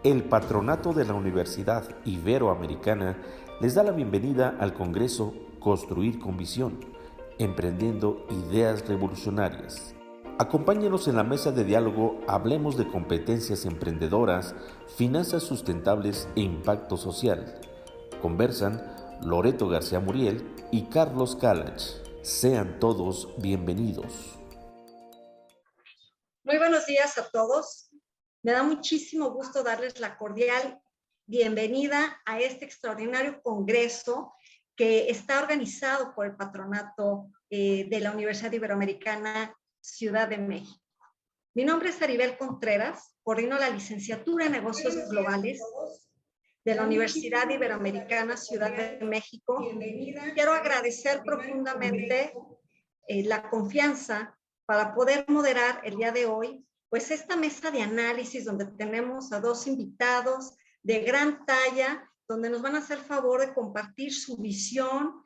El patronato de la Universidad Iberoamericana les da la bienvenida al Congreso Construir con Visión, emprendiendo ideas revolucionarias. Acompáñenos en la mesa de diálogo Hablemos de competencias emprendedoras, finanzas sustentables e impacto social. Conversan Loreto García Muriel y Carlos Kalach. Sean todos bienvenidos. Muy buenos días a todos. Me da muchísimo gusto darles la cordial bienvenida a este extraordinario congreso que está organizado por el patronato de la Universidad Iberoamericana Ciudad de México. Mi nombre es Aribel Contreras, coordino la licenciatura en Negocios Globales de la Universidad Iberoamericana Ciudad de México. Quiero agradecer profundamente la confianza para poder moderar el día de hoy, pues esta mesa de análisis donde tenemos a dos invitados de gran talla, donde nos van a hacer favor de compartir su visión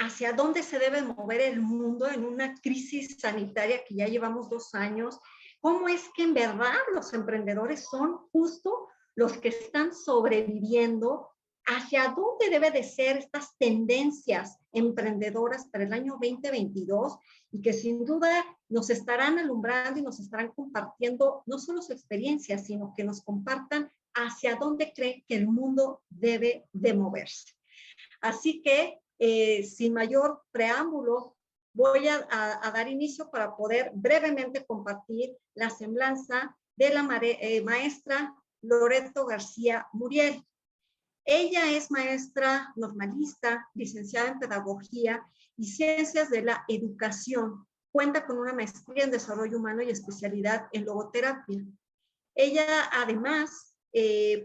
hacia dónde se debe mover el mundo en una crisis sanitaria que ya llevamos 2 años. ¿Cómo es que en verdad los emprendedores son justo los que están sobreviviendo? ¿Hacia dónde debe de ser estas tendencias emprendedoras para el año 2022? Y que sin duda nos estarán alumbrando y nos estarán compartiendo no solo su experiencia, sino que nos compartan hacia dónde creen que el mundo debe de moverse. Así que, sin mayor preámbulo, voy a dar inicio para poder brevemente compartir la semblanza de la maestra Loreto García Muriel. Ella es maestra normalista, licenciada en Pedagogía y Ciencias de la Educación. Cuenta con una maestría en Desarrollo Humano y especialidad en Logoterapia. Ella, además,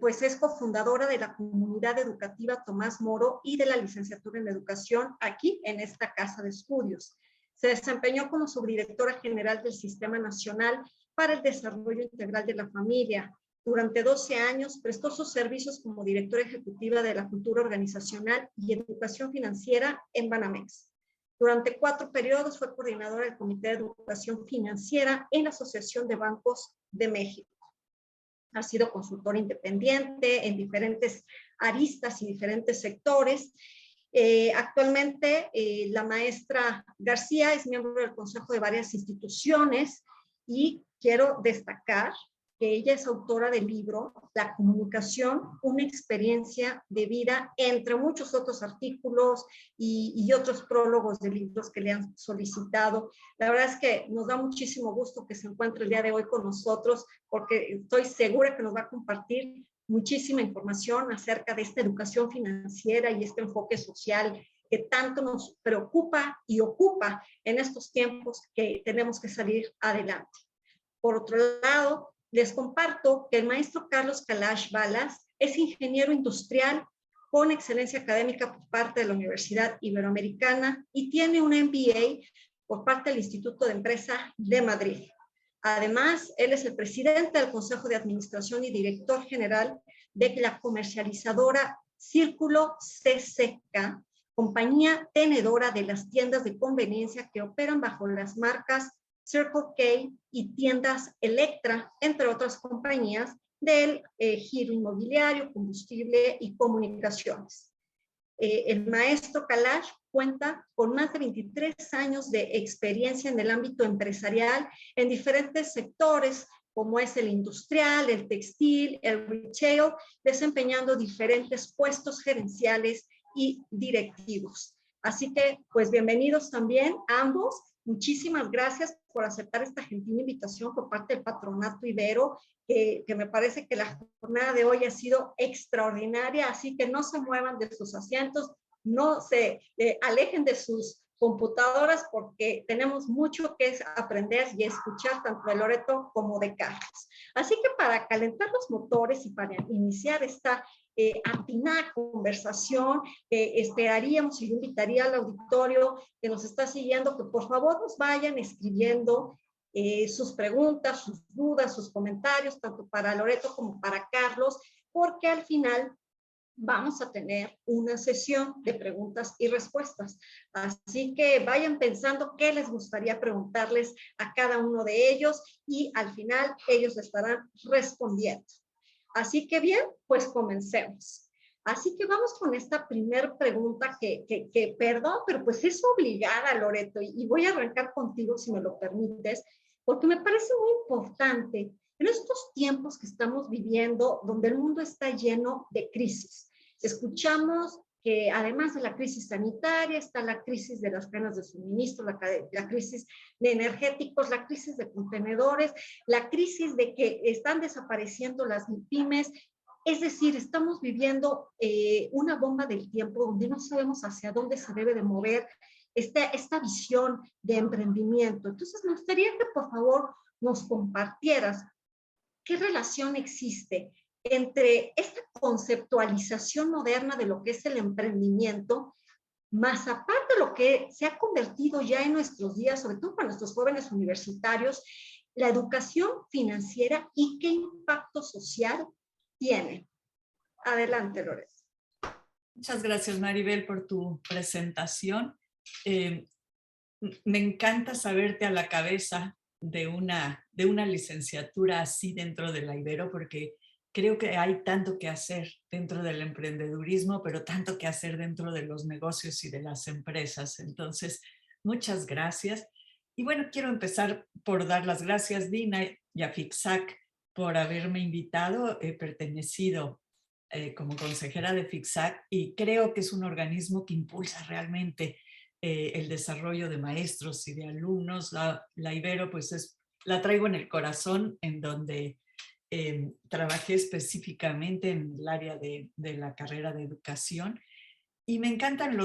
pues es cofundadora de la Comunidad Educativa Tomás Moro y de la Licenciatura en Educación aquí en esta Casa de Estudios. Se desempeñó como subdirectora general del Sistema Nacional para el Desarrollo Integral de la Familia. Durante 12 años prestó sus servicios como directora ejecutiva de la Cultura Organizacional y Educación Financiera en Banamex. Durante 4 periodos fue coordinadora del Comité de Educación Financiera en la Asociación de Bancos de México. Ha sido consultora independiente en diferentes aristas y diferentes sectores. Actualmente la maestra García es miembro del consejo de varias instituciones y quiero destacar que ella es autora del libro La comunicación, una experiencia de vida, entre muchos otros artículos y otros prólogos de libros que le han solicitado. La verdad es que nos da muchísimo gusto que se encuentre el día de hoy con nosotros, porque estoy segura que nos va a compartir muchísima información acerca de esta educación financiera y este enfoque social que tanto nos preocupa y ocupa en estos tiempos que tenemos que salir adelante. Por otro lado, les comparto que el maestro Carlos Kalach Balas es ingeniero industrial con excelencia académica por parte de la Universidad Iberoamericana y tiene un MBA por parte del Instituto de Empresa de Madrid. Además, él es el presidente del Consejo de Administración y director general de la comercializadora Círculo CCK, compañía tenedora de las tiendas de conveniencia que operan bajo las marcas Circle K y tiendas Electra, entre otras compañías del giro inmobiliario, combustible y comunicaciones. El maestro Kalach cuenta con más de 23 años de experiencia en el ámbito empresarial en diferentes sectores, como es el industrial, el textil, el retail, desempeñando diferentes puestos gerenciales y directivos. Así que, pues, bienvenidos también ambos. Muchísimas gracias por aceptar esta gentil invitación por parte del Patronato Ibero, que me parece que la jornada de hoy ha sido extraordinaria, así que no se muevan de sus asientos, no se alejen de sus computadoras porque tenemos mucho que aprender y escuchar tanto de Loreto como de Carlos. Así que para calentar los motores y para iniciar esta atinada conversación, esperaríamos y invitaría al auditorio que nos está siguiendo que por favor nos vayan escribiendo sus preguntas, sus dudas, sus comentarios, tanto para Loreto como para Carlos, porque al final vamos a tener una sesión de preguntas y respuestas. Así que vayan pensando qué les gustaría preguntarles a cada uno de ellos y al final ellos estarán respondiendo. Así que bien, pues comencemos. Así que vamos con esta primera pregunta que, perdón, pero pues es obligada, Loreto, y voy a arrancar contigo si me lo permites, porque me parece muy importante en estos tiempos que estamos viviendo, donde el mundo está lleno de crisis. Escuchamos que además de la crisis sanitaria, está la crisis de las cadenas de suministro, la crisis de energéticos, la crisis de contenedores, la crisis de que están desapareciendo las pymes. Es decir, estamos viviendo una bomba del tiempo donde no sabemos hacia dónde se debe de mover esta visión de emprendimiento. Entonces, me gustaría que por favor nos compartieras qué relación existe entre esta conceptualización moderna de lo que es el emprendimiento, más aparte de lo que se ha convertido ya en nuestros días, sobre todo para nuestros jóvenes universitarios, la educación financiera y qué impacto social tiene. Adelante, Loreto. Muchas gracias, Maribel, por tu presentación. Me encanta saberte a la cabeza de una licenciatura así dentro de la Ibero, porque creo que hay tanto que hacer dentro del emprendedurismo, pero tanto que hacer dentro de los negocios y de las empresas. Entonces, muchas gracias. Y bueno, quiero empezar por dar las gracias, Dina, y a FICSAC por haberme invitado. He pertenecido como consejera de FICSAC y creo que es un organismo que impulsa realmente el desarrollo de maestros y de alumnos. La Ibero, pues la traigo en el corazón, en donde trabajé específicamente en el área de la carrera de educación, y me encantan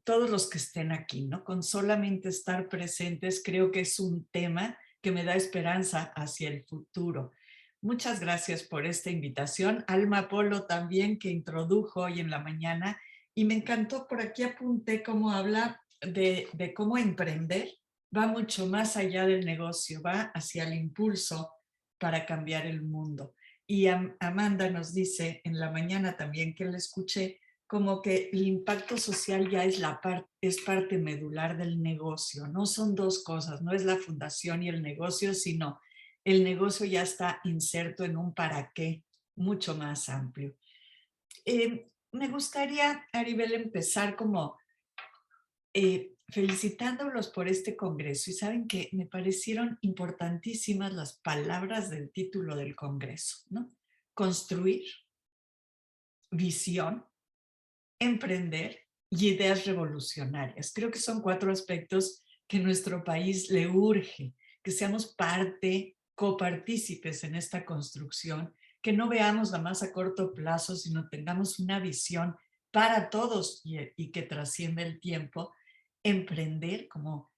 todos los que estén aquí, ¿no? Con solamente estar presentes, creo que es un tema que me da esperanza hacia el futuro. Muchas gracias por esta invitación. Alma Polo también, que introdujo hoy en la mañana, y me encantó, por aquí apunté cómo habla de cómo emprender va mucho más allá del negocio, va hacia el impulso para cambiar el mundo. Y Amanda nos dice en la mañana también, que la escuché, como que el impacto social ya es parte medular del negocio. No son dos cosas, no es la fundación y el negocio, sino el negocio ya está inserto en un para qué mucho más amplio. Me gustaría, Maribel, empezar como felicitándolos por este congreso. Y saben que me parecieron importantísimas las palabras del título del congreso, ¿no? Construir, visión, emprender y ideas revolucionarias. Creo que son 4 aspectos que nuestro país le urge, que seamos copartícipes en esta construcción, que no veamos nada más a corto plazo, sino tengamos una visión para todos y que trascienda el tiempo. Emprender como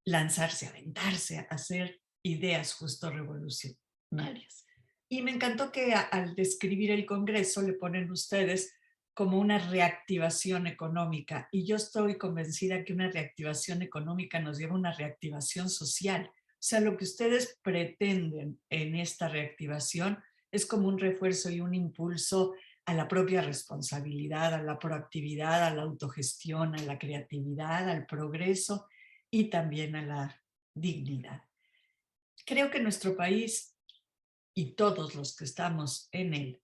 lanzarse, aventarse, hacer ideas justo revolucionarias. Y me encantó que al describir el Congreso le ponen ustedes como una reactivación económica, y yo estoy convencida que una reactivación económica nos lleva a una reactivación social. O sea, lo que ustedes pretenden en esta reactivación es como un refuerzo y un impulso a la propia responsabilidad, a la proactividad, a la autogestión, a la creatividad, al progreso y también a la dignidad. Creo que nuestro país y todos los que estamos en él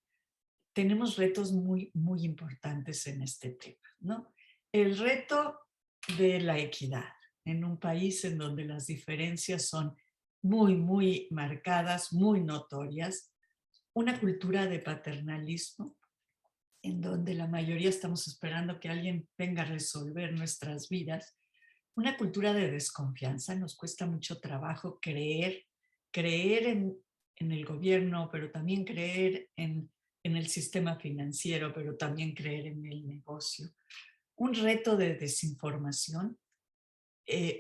tenemos retos muy, muy importantes en este tema, ¿no? El reto de la equidad en un país en donde las diferencias son muy, muy marcadas, muy notorias, una cultura de paternalismo en donde la mayoría estamos esperando que alguien venga a resolver nuestras vidas, una cultura de desconfianza. Nos cuesta mucho trabajo creer en el gobierno, pero también creer en el sistema financiero, pero también creer en el negocio. Un reto de desinformación,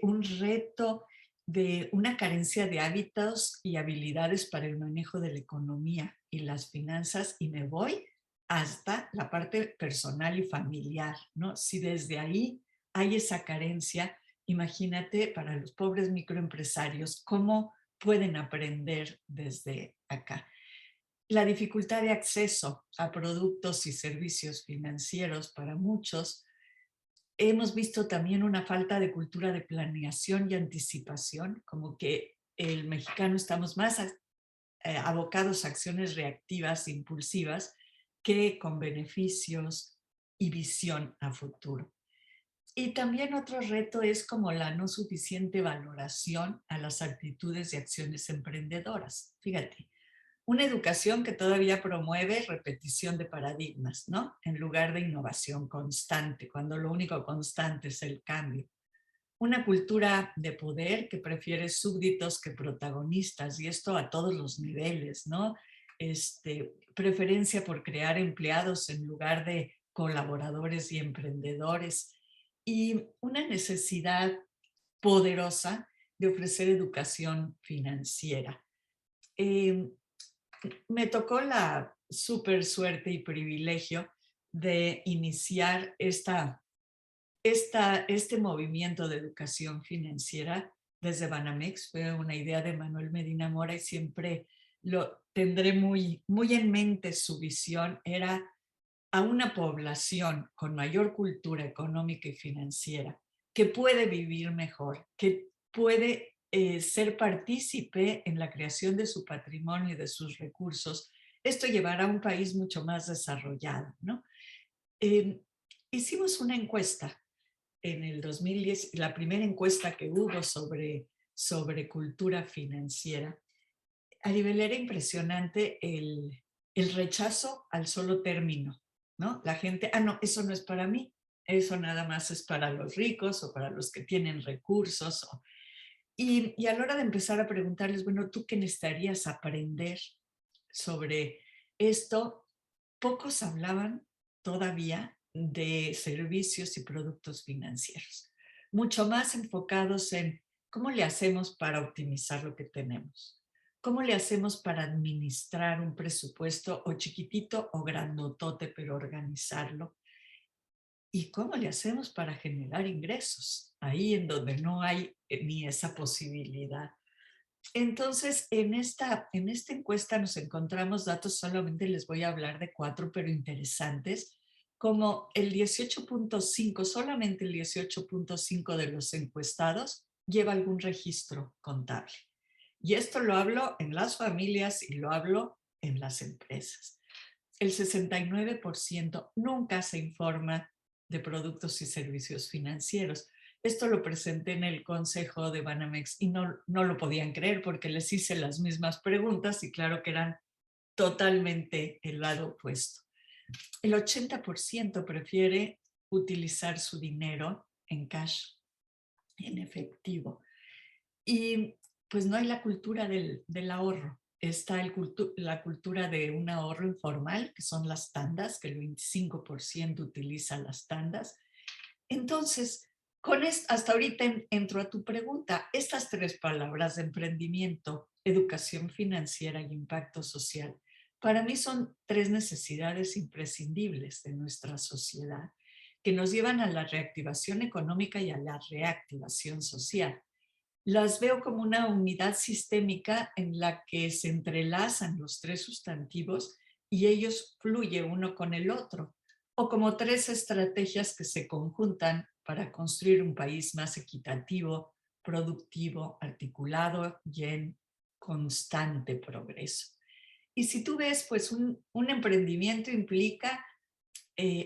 un reto de una carencia de hábitos y habilidades para el manejo de la economía y las finanzas, y me voy hasta la parte personal y familiar, ¿no? Si desde ahí hay esa carencia, imagínate para los pobres microempresarios cómo pueden aprender desde acá. La dificultad de acceso a productos y servicios financieros para muchos. Hemos visto también una falta de cultura de planeación y anticipación, como que el mexicano estamos más abocados a acciones reactivas, impulsivas, que con beneficios y visión a futuro. Y también otro reto es como la no suficiente valoración a las actitudes y acciones emprendedoras. Fíjate, una educación que todavía promueve repetición de paradigmas, ¿no? En lugar de innovación constante, cuando lo único constante es el cambio. Una cultura de poder que prefiere súbditos que protagonistas, y esto a todos los niveles, ¿no? Preferencia por crear empleados en lugar de colaboradores y emprendedores, y una necesidad poderosa de ofrecer educación financiera. Me tocó la súper suerte y privilegio de iniciar este movimiento de educación financiera desde Banamex. Fue una idea de Manuel Medina Mora y siempre lo tendré muy, muy en mente. Su visión era a una población con mayor cultura económica y financiera que puede vivir mejor, que puede ser partícipe en la creación de su patrimonio y de sus recursos. Esto llevará a un país mucho más desarrollado, ¿no? Hicimos una encuesta en el 2010, la primera encuesta que hubo sobre cultura financiera. A nivel era impresionante el rechazo al solo término, ¿no? La gente, no, eso no es para mí, eso nada más es para los ricos o para los que tienen recursos. Y a la hora de empezar a preguntarles, bueno, ¿tú qué necesitarías aprender sobre esto? Pocos hablaban todavía de servicios y productos financieros, mucho más enfocados en cómo le hacemos para optimizar lo que tenemos, cómo le hacemos para administrar un presupuesto o chiquitito o grandotote, pero organizarlo, y cómo le hacemos para generar ingresos, ahí en donde no hay ni esa posibilidad. Entonces, en esta encuesta nos encontramos datos, solamente les voy a hablar de 4, pero interesantes, como el 18.5, solamente el 18.5 de los encuestados lleva algún registro contable. Y esto lo hablo en las familias y lo hablo en las empresas. El 69% nunca se informa de productos y servicios financieros. Esto lo presenté en el consejo de Banamex y no lo podían creer porque les hice las mismas preguntas y claro que eran totalmente el lado opuesto. El 80% prefiere utilizar su dinero en cash, en efectivo. Y pues no hay la cultura del ahorro. Está la cultura de un ahorro informal, que son las tandas, que el 25% utiliza las tandas. Entonces, hasta ahorita entro a tu pregunta. Estas 3 palabras de emprendimiento, educación financiera y impacto social, para mí son 3 necesidades imprescindibles de nuestra sociedad que nos llevan a la reactivación económica y a la reactivación social. Las veo como una unidad sistémica en la que se entrelazan los 3 sustantivos y ellos fluyen uno con el otro, o como 3 estrategias que se conjuntan para construir un país más equitativo, productivo, articulado y en constante progreso. Y si tú ves, pues un emprendimiento implica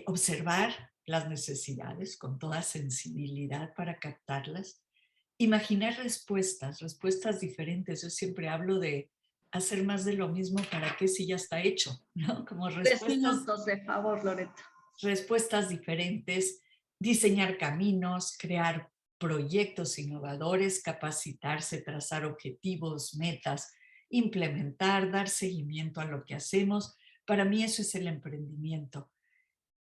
observar las necesidades con toda sensibilidad para captarlas, imaginar respuestas diferentes. Yo siempre hablo de hacer más de lo mismo para que si ya está hecho, ¿no? Como 3 minutos, de favor, Loreto. Respuestas diferentes, diseñar caminos, crear proyectos innovadores, capacitarse, trazar objetivos, metas, implementar, dar seguimiento a lo que hacemos. Para mí eso es el emprendimiento.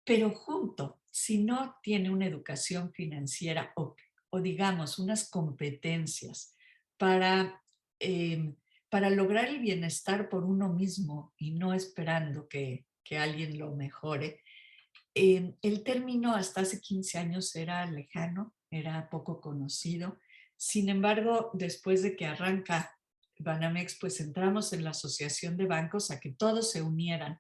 Pero junto, si no tiene una educación financiera o digamos unas competencias para, para lograr el bienestar por uno mismo y no esperando que alguien lo mejore, el término hasta hace 15 años era lejano, era poco conocido. Sin embargo, después de que arranca Banamex, pues entramos en la asociación de bancos a que todos se unieran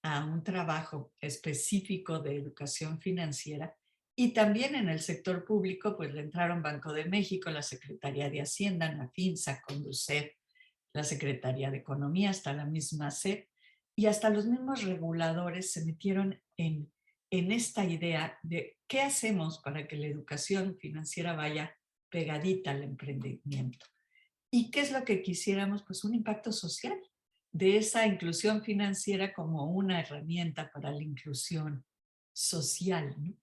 a un trabajo específico de educación financiera, y también en el sector público pues le entraron Banco de México, la Secretaría de Hacienda, Nafinsa, Conducef, la Secretaría de Economía, hasta la misma SEP, y hasta los mismos reguladores se metieron en esta idea de qué hacemos para que la educación financiera vaya pegadita al emprendimiento. ¿Y qué es lo que quisiéramos? Pues un impacto social de esa inclusión financiera como una herramienta para la inclusión social, ¿no?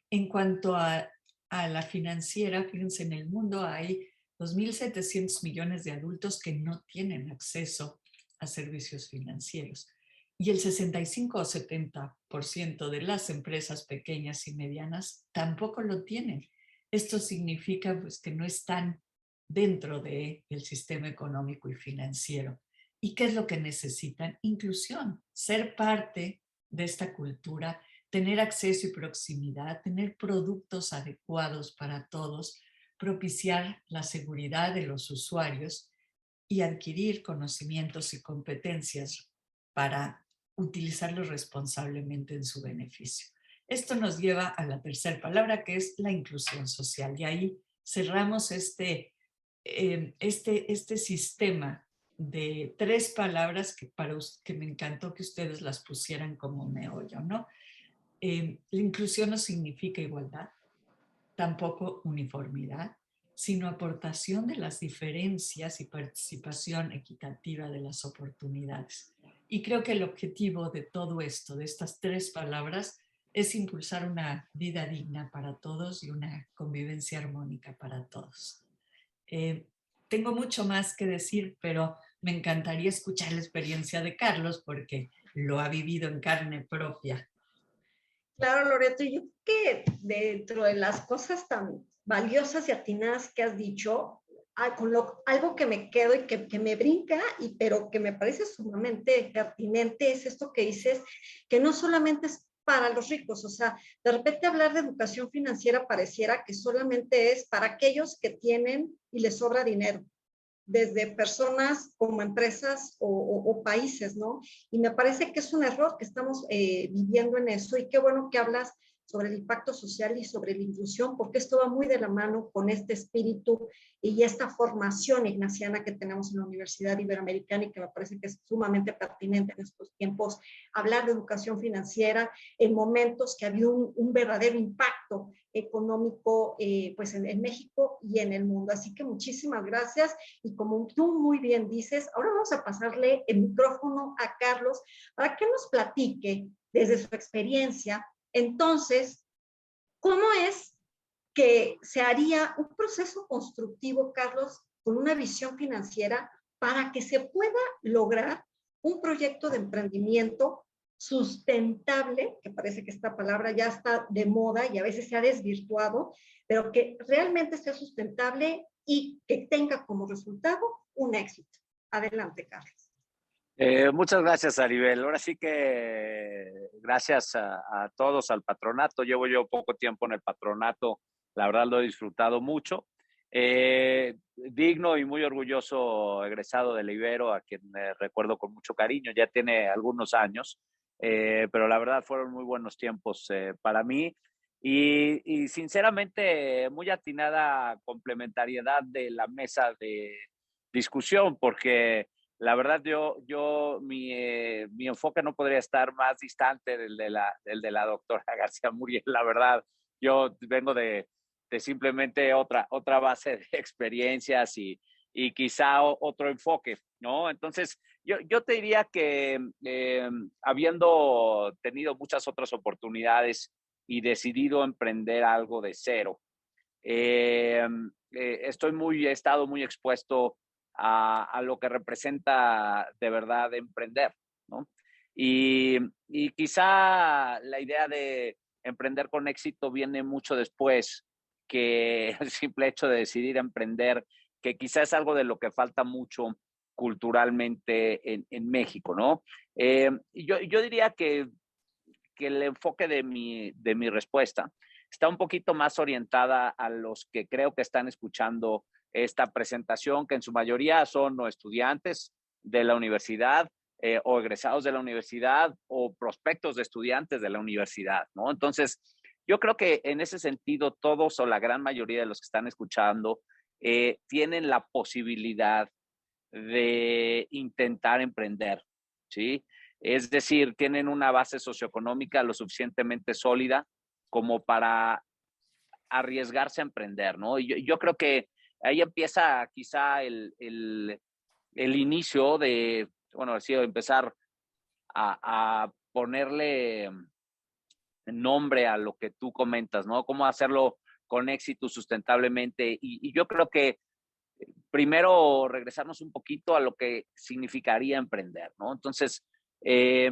En cuanto a la financiera, fíjense, en el mundo hay 2.700 millones de adultos que no tienen acceso a servicios financieros. Y el 65 o 70% de las empresas pequeñas y medianas tampoco lo tienen. Esto significa pues, que no están dentro del sistema económico y financiero. ¿Y qué es lo que necesitan? Inclusión, ser parte de esta cultura, tener acceso y proximidad, tener productos adecuados para todos, propiciar la seguridad de los usuarios y adquirir conocimientos y competencias para utilizarlos responsablemente en su beneficio. Esto nos lleva a la tercera palabra, que es la inclusión social. Y ahí cerramos este sistema de 3 palabras que me encantó que ustedes las pusieran como meollo, ¿no? La inclusión no significa igualdad, tampoco uniformidad, sino aportación de las diferencias y participación equitativa de las oportunidades. Y creo que el objetivo de todo esto, de estas 3 palabras, es impulsar una vida digna para todos y una convivencia armónica para todos. Tengo mucho más que decir, pero me encantaría escuchar la experiencia de Carlos porque lo ha vivido en carne propia. Claro, Loreto, yo creo que dentro de las cosas tan valiosas y atinadas que has dicho, algo que me quedo y que me brinca, pero que me parece sumamente pertinente, es esto que dices, que no solamente es para los ricos, o sea, de repente hablar de educación financiera pareciera que solamente es para aquellos que tienen y les sobra dinero, desde personas como empresas o países, ¿no? Y me parece que es un error que estamos viviendo en eso, y qué bueno que hablas sobre el impacto social y sobre la inclusión, porque esto va muy de la mano con este espíritu y esta formación ignaciana que tenemos en la Universidad Iberoamericana, y que me parece que es sumamente pertinente en estos tiempos hablar de educación financiera en momentos que ha habido un verdadero impacto económico pues en México y en el mundo. Así que muchísimas gracias, y como tú muy bien dices, ahora vamos a pasarle el micrófono a Carlos para que nos platique desde su experiencia. Entonces, ¿cómo es que se haría un proceso constructivo, Carlos, con una visión financiera para que se pueda lograr un proyecto de emprendimiento sustentable, que parece que esta palabra ya está de moda y a veces se ha desvirtuado, pero que realmente sea sustentable y que tenga como resultado un éxito? Adelante, Carlos. Muchas gracias, Aribel. Ahora sí que gracias a todos, al patronato. Llevo yo poco tiempo en el patronato, la verdad lo he disfrutado mucho. Digno y muy orgulloso egresado del Ibero, a quien recuerdo con mucho cariño, ya tiene algunos años, pero la verdad fueron muy buenos tiempos para mí, y sinceramente muy atinada complementariedad de la mesa de discusión, porque la verdad mi enfoque no podría estar más distante del de la doctora García Muriel. La verdad, yo vengo de simplemente otra base de experiencias y quizá otro enfoque, ¿no? Entonces, yo te diría que habiendo tenido muchas otras oportunidades y decidido emprender algo de cero, he estado muy expuesto a lo que representa de verdad emprender, ¿no? Y quizá la idea de emprender con éxito viene mucho después que el simple hecho de decidir emprender, que quizás es algo de lo que falta mucho culturalmente en México, ¿no? Yo diría que el enfoque de mi respuesta está un poquito más orientada a los que creo que están escuchando esta presentación, que en su mayoría son o estudiantes de la universidad, o egresados de la universidad, o prospectos de estudiantes de la universidad, ¿no? Entonces, yo creo que en ese sentido todos o la gran mayoría de los que están escuchando tienen la posibilidad de intentar emprender, ¿sí? Es decir, tienen una base socioeconómica lo suficientemente sólida como para arriesgarse a emprender, ¿no? Y yo creo que ahí empieza quizá el inicio de, bueno, así empezar a ponerle nombre a lo que tú comentas, ¿no? Cómo hacerlo con éxito sustentablemente. Y yo creo que primero regresarnos un poquito a lo que significaría emprender, ¿no? Entonces, eh,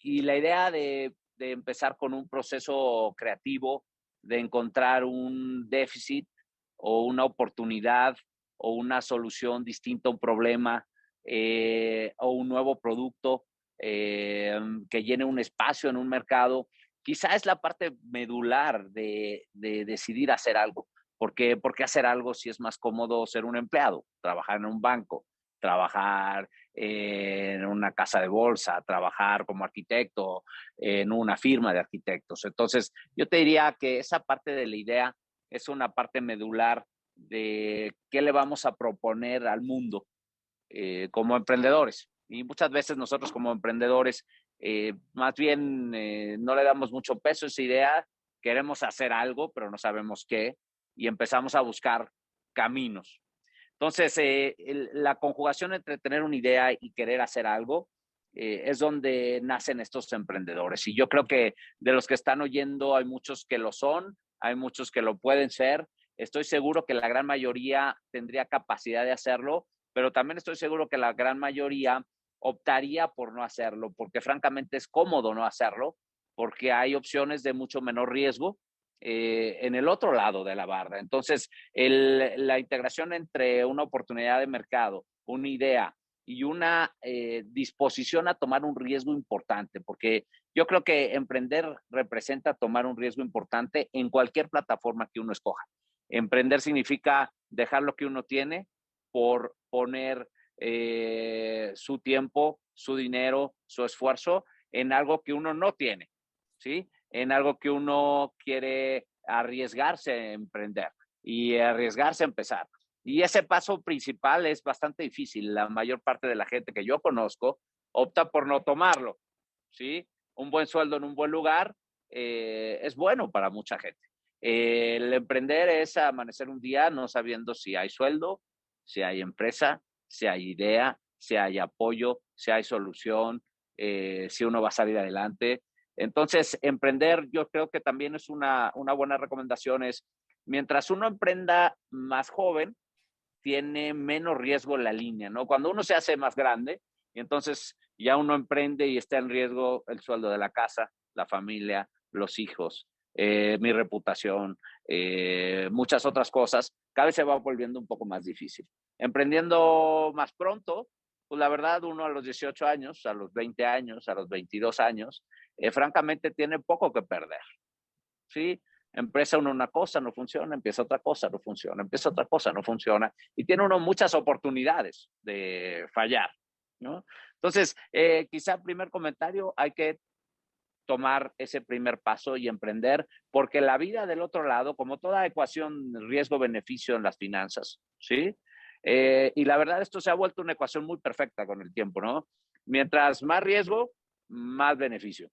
y la idea de empezar con un proceso creativo, de encontrar un déficit o una oportunidad o una solución distinta a un problema o un nuevo producto que llene un espacio en un mercado, quizá es la parte medular de decidir hacer algo. ¿Por qué hacer algo si es más cómodo ser un empleado? Trabajar en un banco, trabajar en una casa de bolsa, trabajar como arquitecto en una firma de arquitectos. Entonces, yo te diría que esa parte de la idea es una parte medular de qué le vamos a proponer al mundo como emprendedores. Y muchas veces nosotros como emprendedores, más bien no le damos mucho peso a esa idea, queremos hacer algo, pero no sabemos qué, y empezamos a buscar caminos. Entonces, la conjugación entre tener una idea y querer hacer algo es donde nacen estos emprendedores. Y yo creo que de los que están oyendo hay muchos que lo son, hay muchos que lo pueden ser. Estoy seguro que la gran mayoría tendría capacidad de hacerlo, pero también estoy seguro que la gran mayoría optaría por no hacerlo, porque francamente es cómodo no hacerlo, porque hay opciones de mucho menor riesgo en el otro lado de la barra. Entonces, la integración entre una oportunidad de mercado, una idea y una disposición a tomar un riesgo importante, porque yo creo que emprender representa tomar un riesgo importante en cualquier plataforma que uno escoja. Emprender significa dejar lo que uno tiene por poner su tiempo, su dinero, su esfuerzo en algo que uno no tiene, ¿sí? En algo que uno quiere arriesgarse a emprender y arriesgarse a empezar. Y ese paso principal es bastante difícil. La mayor parte de la gente que yo conozco opta por no tomarlo, ¿sí? Un buen sueldo en un buen lugar es bueno para mucha gente. El emprender es amanecer un día no sabiendo si hay sueldo, si hay empresa, si hay idea, si hay apoyo, si hay solución, si uno va a salir adelante. Entonces, emprender yo creo que también es una buena recomendación. Es, mientras uno emprenda más joven, tiene menos riesgo la línea, ¿no? Cuando uno se hace más grande, y entonces ya uno emprende y está en riesgo el sueldo de la casa, la familia, los hijos, mi reputación, muchas otras cosas, cada vez se va volviendo un poco más difícil. Emprendiendo más pronto, pues la verdad, uno a los 18 años, a los 20 años, a los 22 años, francamente tiene poco que perder, ¿sí? Empieza uno una cosa, no funciona, empieza otra cosa, no funciona, empieza otra cosa, no funciona, y tiene uno muchas oportunidades de fallar, ¿no? Entonces, quizá primer comentario, hay que tomar ese primer paso y emprender, porque la vida del otro lado, como toda ecuación riesgo-beneficio en las finanzas, ¿sí? Y la verdad, esto se ha vuelto una ecuación muy perfecta con el tiempo, ¿no? Mientras más riesgo, más beneficio.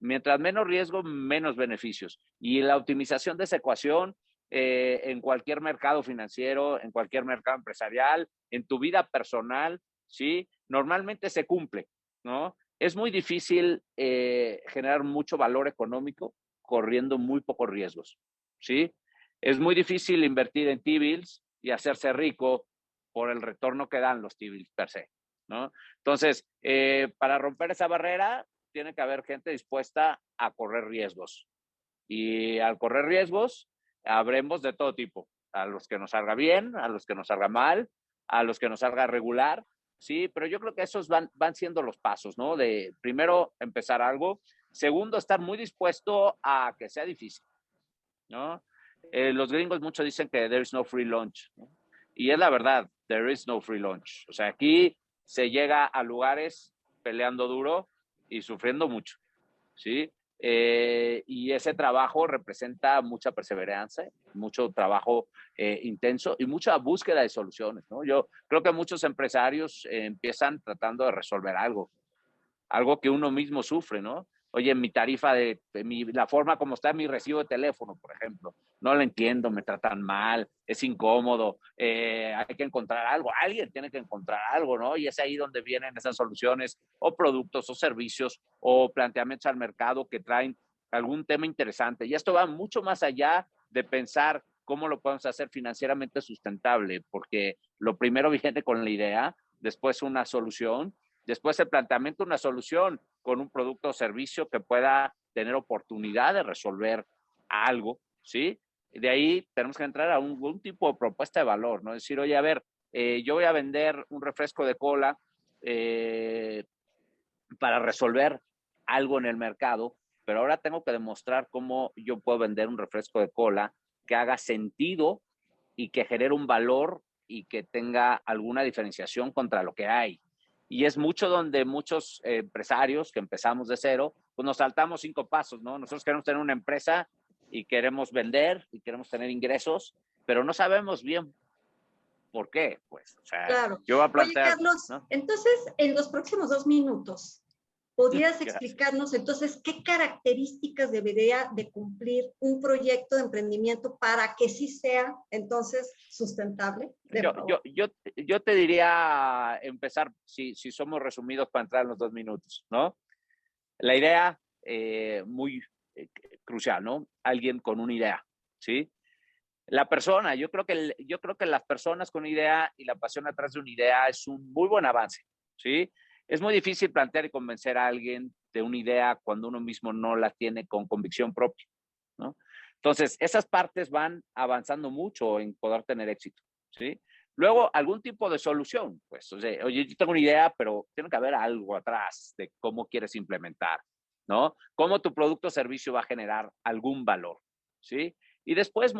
Mientras menos riesgo, menos beneficios. Y la optimización de esa ecuación en cualquier mercado financiero, en cualquier mercado empresarial, en tu vida personal, ¿sí? Normalmente se cumple, ¿no? Es muy difícil generar mucho valor económico corriendo muy pocos riesgos, ¿sí? Es muy difícil invertir en T-bills y hacerse rico por el retorno que dan los T-bills per se, ¿no? Entonces, para romper esa barrera, tiene que haber gente dispuesta a correr riesgos. Y al correr riesgos, habremos de todo tipo. A los que nos salga bien, a los que nos salga mal, a los que nos salga regular, sí, pero yo creo que esos van siendo los pasos, ¿no? De primero empezar algo, segundo estar muy dispuesto a que sea difícil, ¿no? Los gringos mucho dicen que there is no free lunch, ¿no? Y es la verdad, there is no free lunch. O sea, aquí se llega a lugares peleando duro y sufriendo mucho, ¿sí? Y ese trabajo representa mucha perseverancia, mucho trabajo intenso y mucha búsqueda de soluciones, ¿no? Yo creo que muchos empresarios empiezan tratando de resolver algo que uno mismo sufre, ¿no? Oye, mi tarifa la forma como está mi recibo de teléfono, por ejemplo, no lo entiendo, me tratan mal, es incómodo, hay que encontrar algo, alguien tiene que encontrar algo, ¿no? Y es ahí donde vienen esas soluciones o productos o servicios o planteamientos al mercado que traen algún tema interesante. Y esto va mucho más allá de pensar cómo lo podemos hacer financieramente sustentable, porque lo primero viene con la idea, después una solución, después el planteamiento de una solución con un producto o servicio que pueda tener oportunidad de resolver algo, ¿sí? De ahí tenemos que entrar a un tipo de propuesta de valor, ¿no? Es decir, oye, a ver, yo voy a vender un refresco de cola para resolver algo en el mercado, pero ahora tengo que demostrar cómo yo puedo vender un refresco de cola que haga sentido y que genere un valor y que tenga alguna diferenciación contra lo que hay. Y es mucho donde muchos empresarios que empezamos de cero, pues nos saltamos 5 pasos, ¿no? Nosotros queremos tener una empresa y queremos vender y queremos tener ingresos, pero no sabemos bien por qué, pues. O sea, Claro. yo voy a Oye, plantear, Carlos, ¿no? entonces, en los próximos 2 minutos, ¿podrías explicarnos entonces qué características debería de cumplir un proyecto de emprendimiento para que sí sea entonces sustentable? Yo te diría empezar, si somos resumidos para entrar en los 2 minutos, ¿no? La idea muy crucial, ¿no? Alguien con una idea, ¿sí? La persona, yo creo que las personas con una idea y la pasión atrás de una idea es un muy buen avance, ¿sí? Es muy difícil plantear y convencer a alguien de una idea cuando uno mismo no la tiene con convicción propia, ¿no? Entonces, esas partes van avanzando mucho en poder tener éxito, ¿sí? Luego, algún tipo de solución, pues, o sea, oye, yo tengo una idea, pero tiene que haber algo atrás de cómo quieres implementar, ¿no? Cómo tu producto o servicio va a generar algún valor, ¿sí? Y después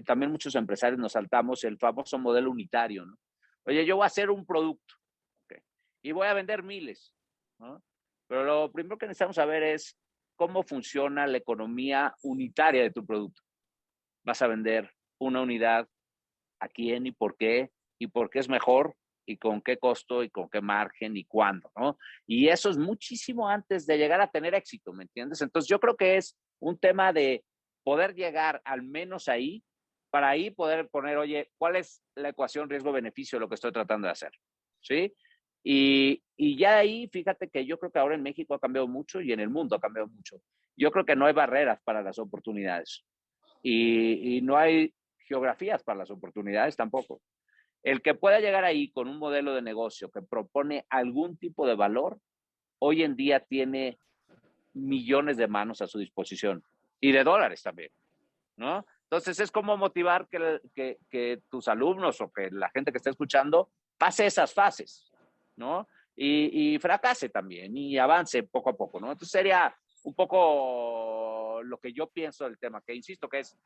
también muchos empresarios nos saltamos el famoso modelo unitario, ¿no? Oye, yo voy a hacer un producto, ¿okay? Y voy a vender miles, ¿no? Pero lo primero que necesitamos saber es cómo funciona la economía unitaria de tu producto. Vas a vender una unidad, a quién y por qué es mejor y con qué costo y con qué margen y cuándo, ¿no? Y eso es muchísimo antes de llegar a tener éxito, ¿me entiendes? Entonces yo creo que es un tema de poder llegar al menos ahí, para ahí poder poner, oye, ¿cuál es la ecuación riesgo-beneficio de lo que estoy tratando de hacer? ¿Sí? Y ya ahí, fíjate que yo creo que ahora en México ha cambiado mucho y en el mundo ha cambiado mucho. Yo creo que no hay barreras para las oportunidades y no hay geografías para las oportunidades tampoco. El que pueda llegar ahí con un modelo de negocio que propone algún tipo de valor, hoy en día tiene millones de manos a su disposición y de dólares también, ¿no? Entonces es como motivar que tus alumnos o que la gente que está escuchando pase esas fases, ¿no? Y fracase también y avance poco a poco, ¿no? Entonces sería un poco lo que yo pienso del tema, que insisto que es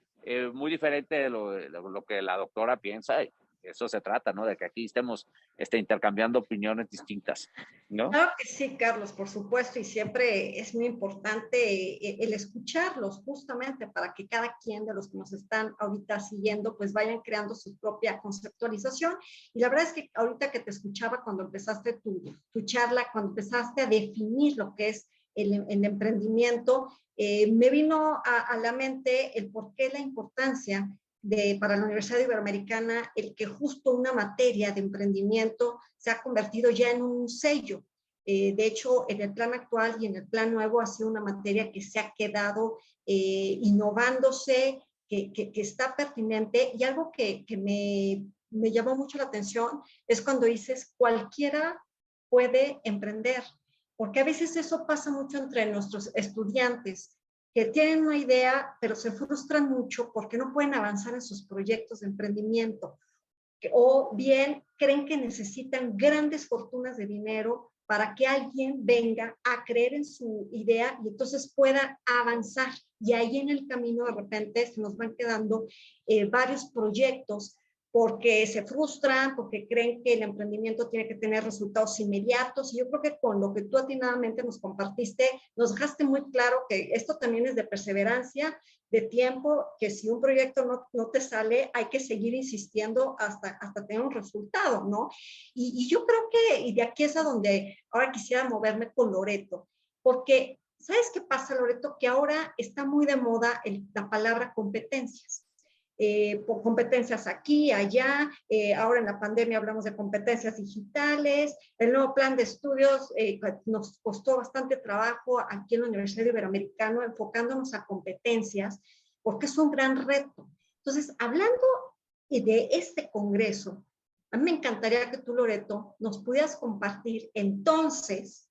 muy diferente de lo que la doctora piensa. Y eso se trata, ¿no? De que aquí estemos intercambiando opiniones distintas, ¿no? Claro que sí, Carlos, por supuesto, y siempre es muy importante el escucharlos justamente para que cada quien de los que nos están ahorita siguiendo pues vayan creando su propia conceptualización. Y la verdad es que ahorita que te escuchaba cuando empezaste tu charla, cuando empezaste a definir lo que es el emprendimiento, me vino a la mente el por qué la importancia para la Universidad Iberoamericana el que justo una materia de emprendimiento se ha convertido ya en un sello. De hecho, en el plan actual y en el plan nuevo ha sido una materia que se ha quedado innovándose, que está pertinente. Y algo que me llamó mucho la atención es cuando dices cualquiera puede emprender, porque a veces eso pasa mucho entre nuestros estudiantes, que tienen una idea, pero se frustran mucho porque no pueden avanzar en sus proyectos de emprendimiento, o bien creen que necesitan grandes fortunas de dinero para que alguien venga a creer en su idea y entonces pueda avanzar. Y ahí en el camino de repente se nos van quedando varios proyectos porque se frustran, porque creen que el emprendimiento tiene que tener resultados inmediatos. Y yo creo que con lo que tú atinadamente nos compartiste, nos dejaste muy claro que esto también es de perseverancia, de tiempo, que si un proyecto no te sale, hay que seguir insistiendo hasta tener un resultado, ¿no? Y yo creo que, y de aquí es a donde ahora quisiera moverme con Loreto, porque ¿sabes qué pasa, Loreto? Que ahora está muy de moda la palabra competencias. Por competencias aquí, allá, ahora en la pandemia hablamos de competencias digitales, el nuevo plan de estudios nos costó bastante trabajo aquí en la Universidad Iberoamericana, enfocándonos a competencias, porque es un gran reto. Entonces, hablando de este congreso, a mí me encantaría que tú, Loreto, nos pudieras compartir entonces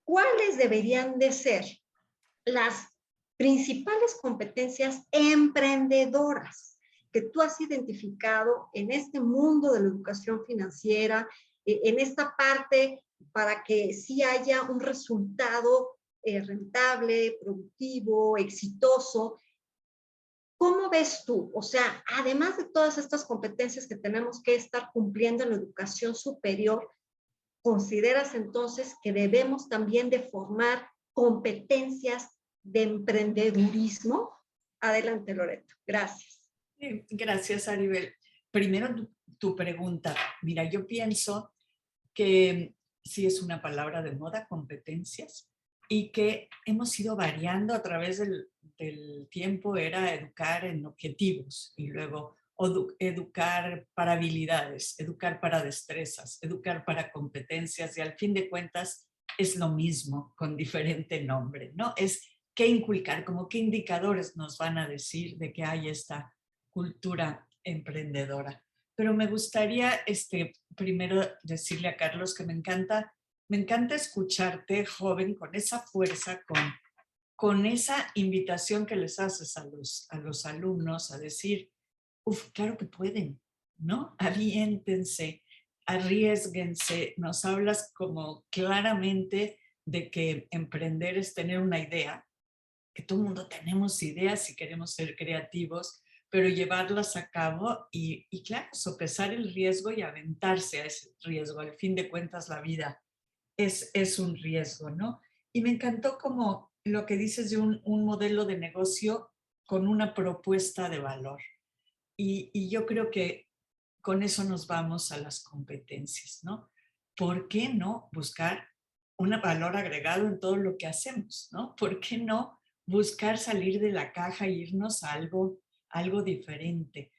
cuáles deberían de ser las principales competencias emprendedoras que tú has identificado en este mundo de la educación financiera, en esta parte para que sí haya un resultado rentable, productivo, exitoso. ¿Cómo ves tú? O sea, además de todas estas competencias que tenemos que estar cumpliendo en la educación superior, ¿consideras entonces que debemos también de formar competencias de emprendedurismo? Adelante, Loreto. Gracias. Gracias, Aribel. Primero, tu pregunta. Mira, yo pienso que sí es una palabra de moda, competencias, y que hemos ido variando a través del tiempo. Era educar en objetivos y luego educar para habilidades, educar para destrezas, educar para competencias, y al fin de cuentas es lo mismo con diferente nombre, ¿no? Es qué inculcar, como qué indicadores nos van a decir de que hay esta cultura emprendedora. Pero me gustaría primero decirle a Carlos que me encanta escucharte, joven, con esa fuerza, con esa invitación que les haces a los alumnos a decir, claro que pueden, ¿no? Aviéntense, arriésguense. Nos hablas como claramente de que emprender es tener una idea, que todo el mundo tenemos ideas y queremos ser creativos, pero llevarlas a cabo y claro, sopesar el riesgo y aventarse a ese riesgo. Al fin de cuentas, la vida es un riesgo, ¿no? Y me encantó como lo que dices de un modelo de negocio con una propuesta de valor. Y yo creo que con eso nos vamos a las competencias, ¿no? ¿Por qué no buscar un valor agregado en todo lo que hacemos, ¿no? ¿Por qué no buscar salir de la caja e irnos a algo diferente?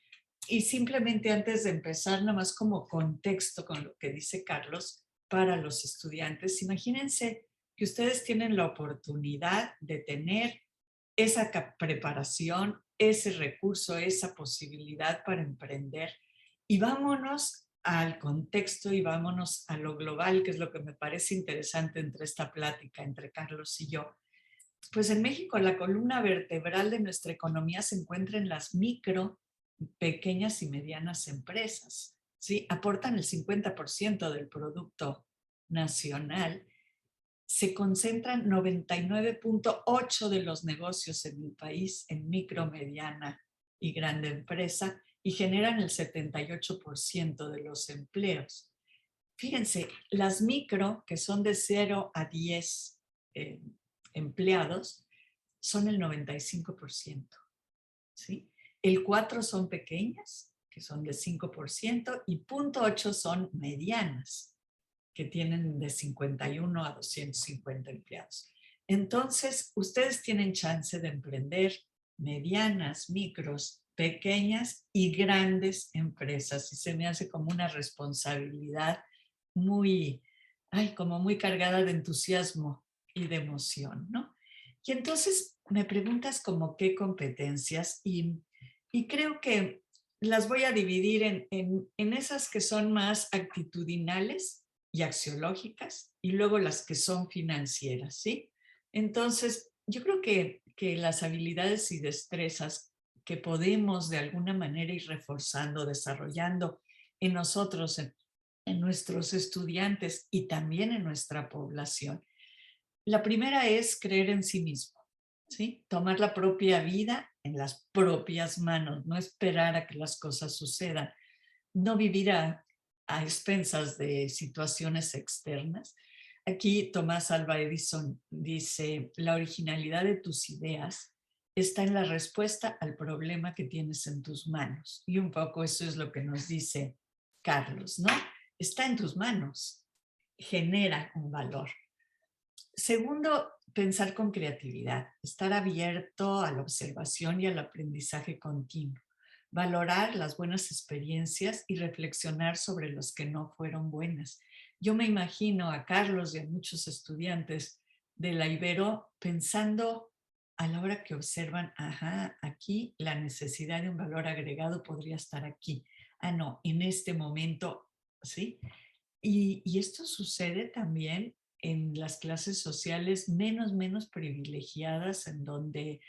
Y simplemente antes de empezar, nada más como contexto con lo que dice Carlos, para los estudiantes, imagínense que ustedes tienen la oportunidad de tener esa preparación, ese recurso, esa posibilidad para emprender. Y vámonos al contexto y vámonos a lo global, que es lo que me parece interesante entre esta plática entre Carlos y yo. Pues en México la columna vertebral de nuestra economía se encuentra en las micro, pequeñas y medianas empresas. ¿Sí? Aportan el 50% del producto nacional. Se concentran 99.8% de los negocios en el país en micro, mediana y grande empresa y generan el 78% de los empleos. Fíjense, las micro, que son de 0 a 10 empleados, son el 95%. ¿Sí? El 4 son pequeñas, que son de 5%, y 0.8 son medianas, que tienen de 51 a 250 empleados. Entonces, ustedes tienen chance de emprender medianas, micros, pequeñas y grandes empresas. Y se me hace como una responsabilidad como muy cargada de entusiasmo y de emoción, ¿no? Y entonces me preguntas como qué competencias y creo que las voy a dividir en esas que son más actitudinales y axiológicas y luego las que son financieras, ¿sí? Entonces, yo creo que las habilidades y destrezas que podemos de alguna manera ir reforzando, desarrollando en nosotros, en nuestros estudiantes y también en nuestra población. La primera es creer en sí mismo, ¿sí? Tomar la propia vida en las propias manos, no esperar a que las cosas sucedan. no vivir a expensas de situaciones externas. Aquí Tomás Alva Edison dice, la originalidad de tus ideas está en la respuesta al problema que tienes en tus manos. Y un poco eso es lo que nos dice Carlos, ¿no? Está en tus manos, genera un valor. Segundo, pensar con creatividad, estar abierto a la observación y al aprendizaje continuo, valorar las buenas experiencias y reflexionar sobre los que no fueron buenas. Yo me imagino a Carlos y a muchos estudiantes de la Ibero pensando a la hora que observan, ajá, aquí la necesidad de un valor agregado podría estar aquí. Ah, no, en este momento, ¿sí? Y esto sucede también en las clases sociales menos privilegiadas, en donde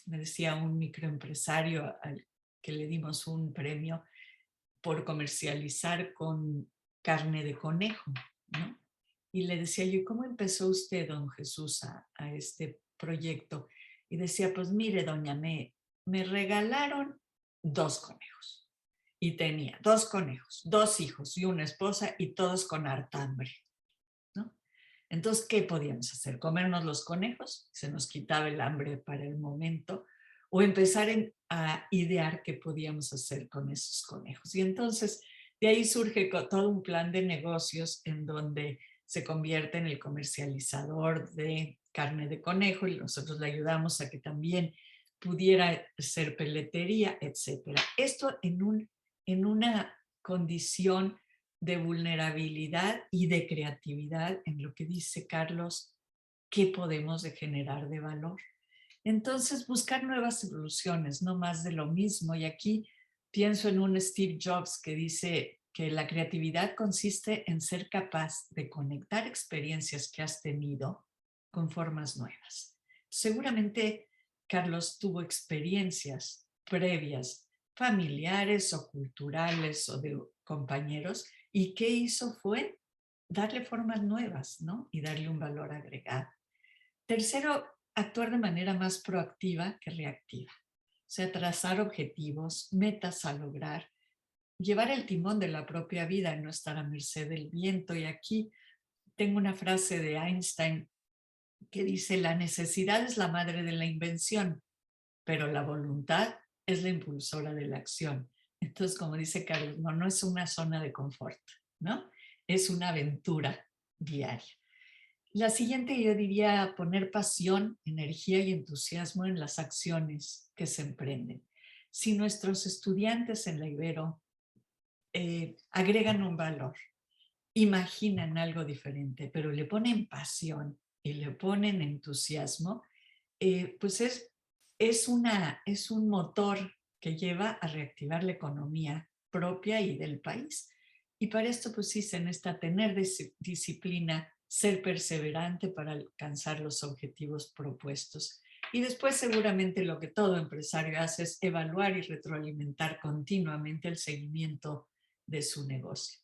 me decía un microempresario al que le dimos un premio por comercializar con carne de conejo, ¿no? Y le decía yo, ¿cómo empezó usted, don Jesús, a este proyecto? Y decía, pues mire, doña, me regalaron 2 conejos. Y tenía 2 conejos, 2 hijos y una esposa y todos con harta hambre, ¿no? Entonces, ¿qué podíamos hacer? ¿Comernos los conejos? Se nos quitaba el hambre para el momento. O empezar a idear qué podíamos hacer con esos conejos. Y entonces, de ahí surge todo un plan de negocios en donde se convierte en el comercializador de carne de conejo y nosotros le ayudamos a que también pudiera ser peletería, etc. Esto en una condición de vulnerabilidad y de creatividad en lo que dice Carlos, ¿qué podemos generar de valor? Entonces, buscar nuevas soluciones, no más de lo mismo. Y aquí pienso en un Steve Jobs que dice que la creatividad consiste en ser capaz de conectar experiencias que has tenido con formas nuevas. Seguramente Carlos tuvo experiencias previas, familiares o culturales o de compañeros, y ¿qué hizo? Fue darle formas nuevas, ¿no? Y darle un valor agregado. Tercero, actuar de manera más proactiva que reactiva. O sea, trazar objetivos, metas a lograr, llevar el timón de la propia vida y no estar a merced del viento. Y aquí tengo una frase de Einstein que dice, la necesidad es la madre de la invención, pero la voluntad es la impulsora de la acción. Entonces, como dice Carlos, no es una zona de confort, ¿no? Es una aventura diaria. La siguiente yo diría poner pasión, energía y entusiasmo en las acciones que se emprenden. Si nuestros estudiantes en la Ibero agregan un valor, imaginan algo diferente, pero le ponen pasión y le ponen entusiasmo, pues es un motor que lleva a reactivar la economía propia y del país. Y para esto, pues sí, se necesita tener disciplina, ser perseverante para alcanzar los objetivos propuestos. Y después seguramente lo que todo empresario hace es evaluar y retroalimentar continuamente el seguimiento de su negocio.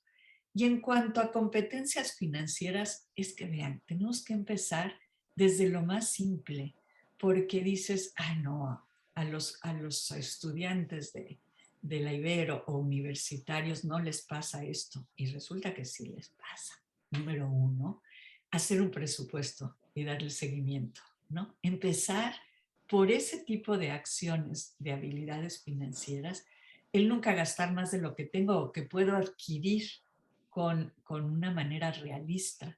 Y en cuanto a competencias financieras, es que vean, tenemos que empezar desde lo más simple, porque dices, no, a los estudiantes de la Ibero o universitarios no les pasa esto. Y resulta que sí les pasa. Número 1, hacer un presupuesto y darle seguimiento, ¿no? Empezar por ese tipo de acciones de habilidades financieras, el nunca gastar más de lo que tengo o que puedo adquirir con una manera realista.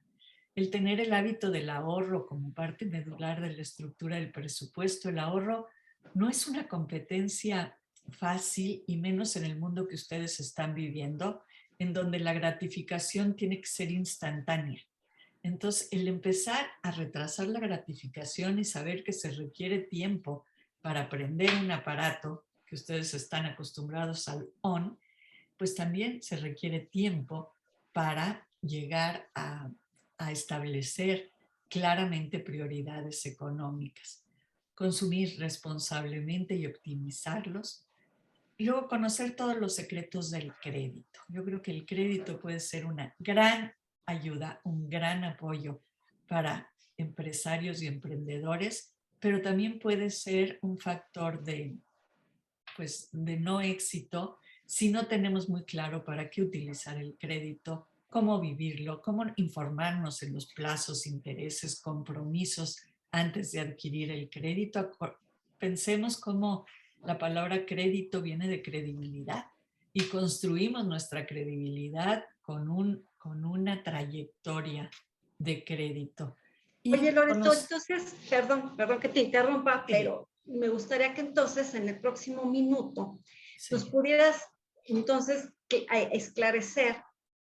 El tener el hábito del ahorro como parte medular de la estructura del presupuesto. El ahorro no es una competencia fácil, y menos en el mundo que ustedes están viviendo, en donde la gratificación tiene que ser instantánea. Entonces, el empezar a retrasar la gratificación y saber que se requiere tiempo para aprender un aparato que ustedes están acostumbrados al on, pues también se requiere tiempo para llegar a establecer claramente prioridades económicas, consumir responsablemente y optimizarlos. Y luego conocer todos los secretos del crédito. Yo creo que el crédito puede ser una gran ayuda, un gran apoyo para empresarios y emprendedores, pero también puede ser un factor de no éxito si no tenemos muy claro para qué utilizar el crédito, cómo vivirlo, cómo informarnos en los plazos, intereses, compromisos antes de adquirir el crédito. Pensemos cómo la palabra crédito viene de credibilidad y construimos nuestra credibilidad con una trayectoria de crédito. Oye, Loreto, entonces, perdón que te interrumpa, Sí. pero me gustaría que entonces en el próximo minuto Sí. nos pudieras entonces esclarecer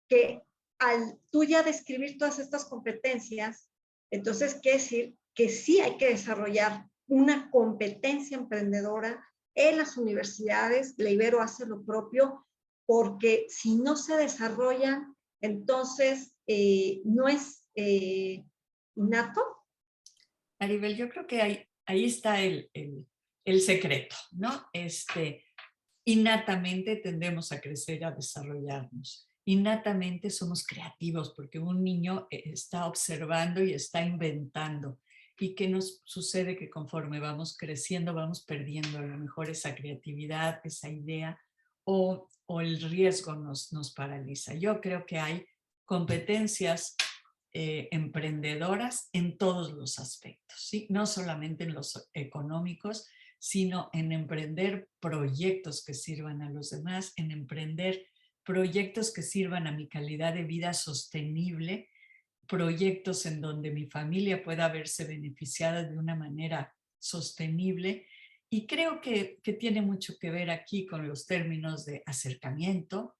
que al tú ya describir todas estas competencias, entonces quiere decir que sí hay que desarrollar una competencia emprendedora en las universidades. La Ibero hace lo propio, porque si no se desarrollan, entonces no es innato. Maribel, yo creo que ahí está el secreto, ¿no? Innatamente tendemos a crecer, a desarrollarnos. Innatamente somos creativos porque un niño está observando y está inventando. ¿Y qué nos sucede? Que conforme vamos creciendo, vamos perdiendo a lo mejor esa creatividad, esa idea, o el riesgo nos paraliza. Yo creo que hay competencias emprendedoras en todos los aspectos, ¿sí? No solamente en los económicos, sino en emprender proyectos que sirvan a los demás, en emprender proyectos que sirvan a mi calidad de vida sostenible, proyectos en donde mi familia pueda verse beneficiada de una manera sostenible. Y creo que tiene mucho que ver aquí con los términos de acercamiento,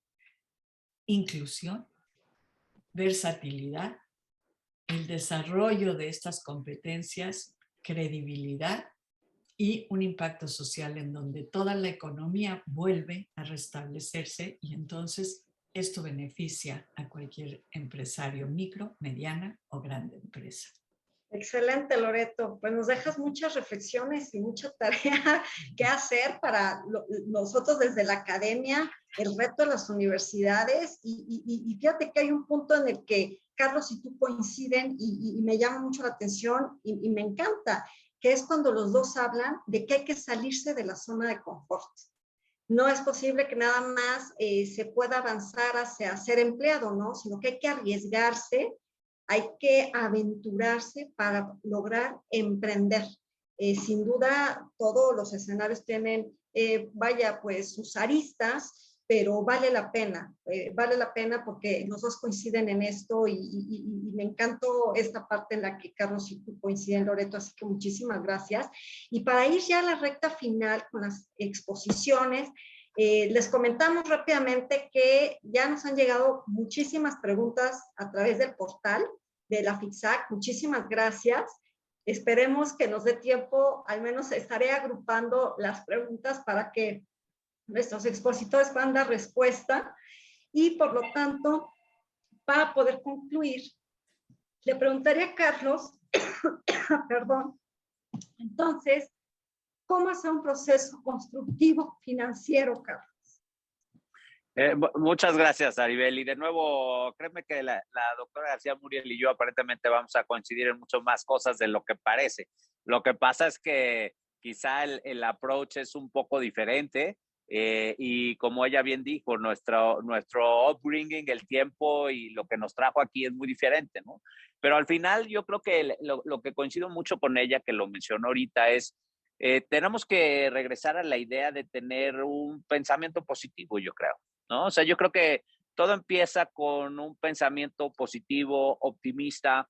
inclusión, versatilidad, el desarrollo de estas competencias, credibilidad y un impacto social en donde toda la economía vuelve a restablecerse y entonces esto beneficia a cualquier empresario, micro, mediana o grande empresa. Excelente, Loreto. Pues nos dejas muchas reflexiones y mucha tarea que hacer para nosotros desde la academia, el reto de las universidades. Y fíjate que hay un punto en el que Carlos y tú coinciden y me llama mucho la atención y me encanta, que es cuando los dos hablan de que hay que salirse de la zona de confort. No es posible que nada más se pueda avanzar hacia ser empleado, ¿no? Sino que hay que arriesgarse, hay que aventurarse para lograr emprender. Sin duda, todos los escenarios tienen, vaya, pues sus aristas, pero vale la pena porque los dos coinciden en esto y me encantó esta parte en la que Carlos y tú coinciden, Loreto, así que muchísimas gracias. Y para ir ya a la recta final con las exposiciones, les comentamos rápidamente que ya nos han llegado muchísimas preguntas a través del portal de la FICSAC. Muchísimas gracias. Esperemos que nos dé tiempo, al menos estaré agrupando las preguntas para que nuestros expositores puedan dar respuesta. Y por lo tanto, para poder concluir, le preguntaría a Carlos, perdón, entonces, ¿cómo hacer un proceso constructivo financiero, Carlos? Muchas gracias, Aribel. Y de nuevo, créeme que la doctora García Muriel y yo aparentemente vamos a coincidir en mucho más cosas de lo que parece. Lo que pasa es que quizá el approach es un poco diferente y como ella bien dijo, nuestro upbringing, el tiempo y lo que nos trajo aquí es muy diferente, ¿no? Pero al final yo creo que lo que coincido mucho con ella, que lo mencionó ahorita, es tenemos que regresar a la idea de tener un pensamiento positivo, yo creo, ¿no? O sea, yo creo que todo empieza con un pensamiento positivo, optimista,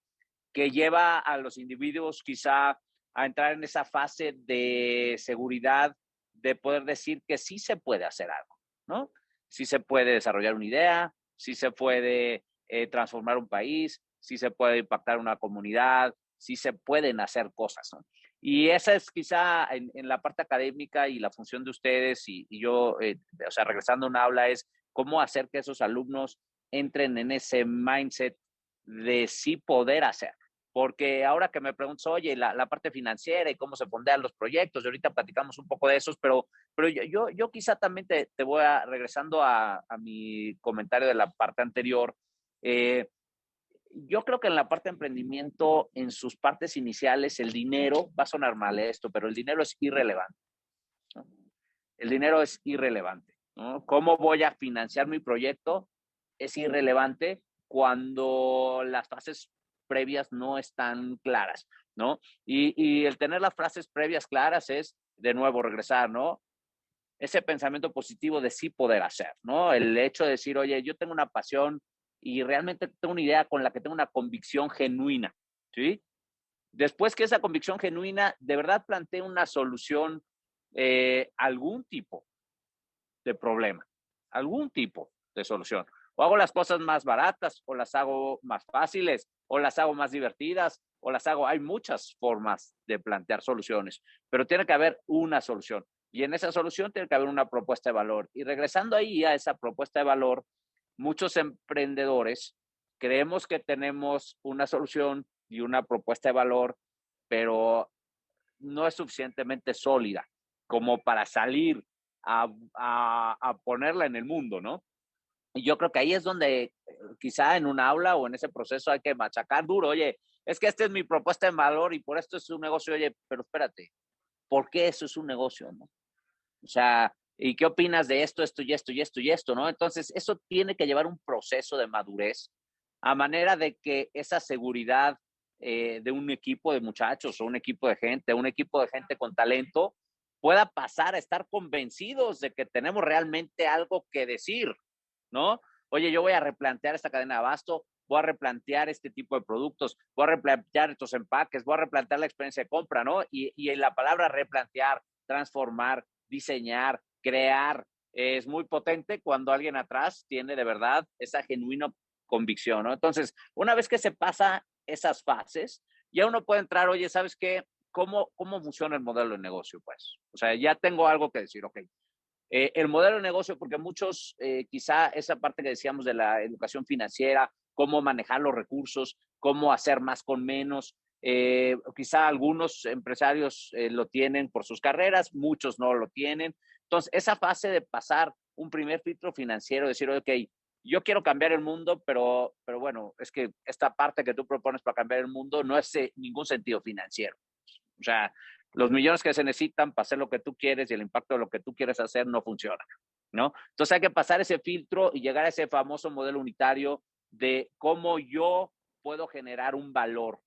que lleva a los individuos quizá a entrar en esa fase de seguridad, de poder decir que sí se puede hacer algo, ¿no? Sí se puede desarrollar una idea, sí se puede transformar un país, sí se puede impactar una comunidad, sí se pueden hacer cosas, ¿no? Y esa es quizá en la parte académica y la función de ustedes y yo, o sea, regresando a un aula, es cómo hacer que esos alumnos entren en ese mindset de sí poder hacer. Porque ahora que me preguntas, oye, la parte financiera y cómo se fondean los proyectos, y ahorita platicamos un poco de esos, pero yo quizá también te voy regresando a mi comentario de la parte anterior. Yo creo que en la parte de emprendimiento, en sus partes iniciales, el dinero, va a sonar mal esto, pero el dinero es irrelevante, ¿no? El dinero es irrelevante. ¿no? ¿Cómo voy a financiar mi proyecto? Es irrelevante cuando las fases previas no están claras, ¿no? Y el tener las frases previas claras es, de nuevo, regresar, ¿no? Ese pensamiento positivo de sí poder hacer, ¿no? El hecho de decir, oye, yo tengo una pasión y realmente tengo una idea con la que tengo una convicción genuina, ¿sí? Después que esa convicción genuina de verdad plantee una solución, algún tipo de problema, algún tipo de solución. O hago las cosas más baratas, o las hago más fáciles, o las hago más divertidas, o las hago, hay muchas formas de plantear soluciones, pero tiene que haber una solución. Y en esa solución tiene que haber una propuesta de valor. Y regresando ahí a esa propuesta de valor, muchos emprendedores creemos que tenemos una solución y una propuesta de valor, pero no es suficientemente sólida como para salir a ponerla en el mundo, ¿no? Y yo creo que ahí es donde quizá en un aula o en ese proceso hay que machacar duro, oye, es que esta es mi propuesta de valor y por esto es un negocio, oye, pero espérate, ¿por qué eso es un negocio, no? O sea, ¿y qué opinas de esto, esto y esto y esto y esto, no? Entonces, eso tiene que llevar un proceso de madurez a manera de que esa seguridad de un equipo de muchachos o un equipo de gente con talento, pueda pasar a estar convencidos de que tenemos realmente algo que decir, ¿no? Oye, yo voy a replantear esta cadena de abasto, voy a replantear este tipo de productos, voy a replantear estos empaques, voy a replantear la experiencia de compra, ¿no? Y en la palabra replantear, transformar, diseñar, crear, es muy potente cuando alguien atrás tiene de verdad esa genuina convicción, ¿no? Entonces, una vez que se pasa esas fases, ya uno puede entrar, oye, ¿sabes qué? ¿Cómo funciona el modelo de negocio? Pues, o sea, ya tengo algo que decir, ok, el modelo de negocio, porque muchos, quizá esa parte que decíamos de la educación financiera, cómo manejar los recursos, cómo hacer más con menos, quizá algunos empresarios lo tienen por sus carreras, muchos no lo tienen. Entonces, esa fase de pasar un primer filtro financiero, decir, ok, yo quiero cambiar el mundo, pero bueno, es que esta parte que tú propones para cambiar el mundo no es ningún sentido financiero. O sea, los millones que se necesitan para hacer lo que tú quieres y el impacto de lo que tú quieres hacer no funciona, ¿no? Entonces hay que pasar ese filtro y llegar a ese famoso modelo unitario de cómo yo puedo generar un valor,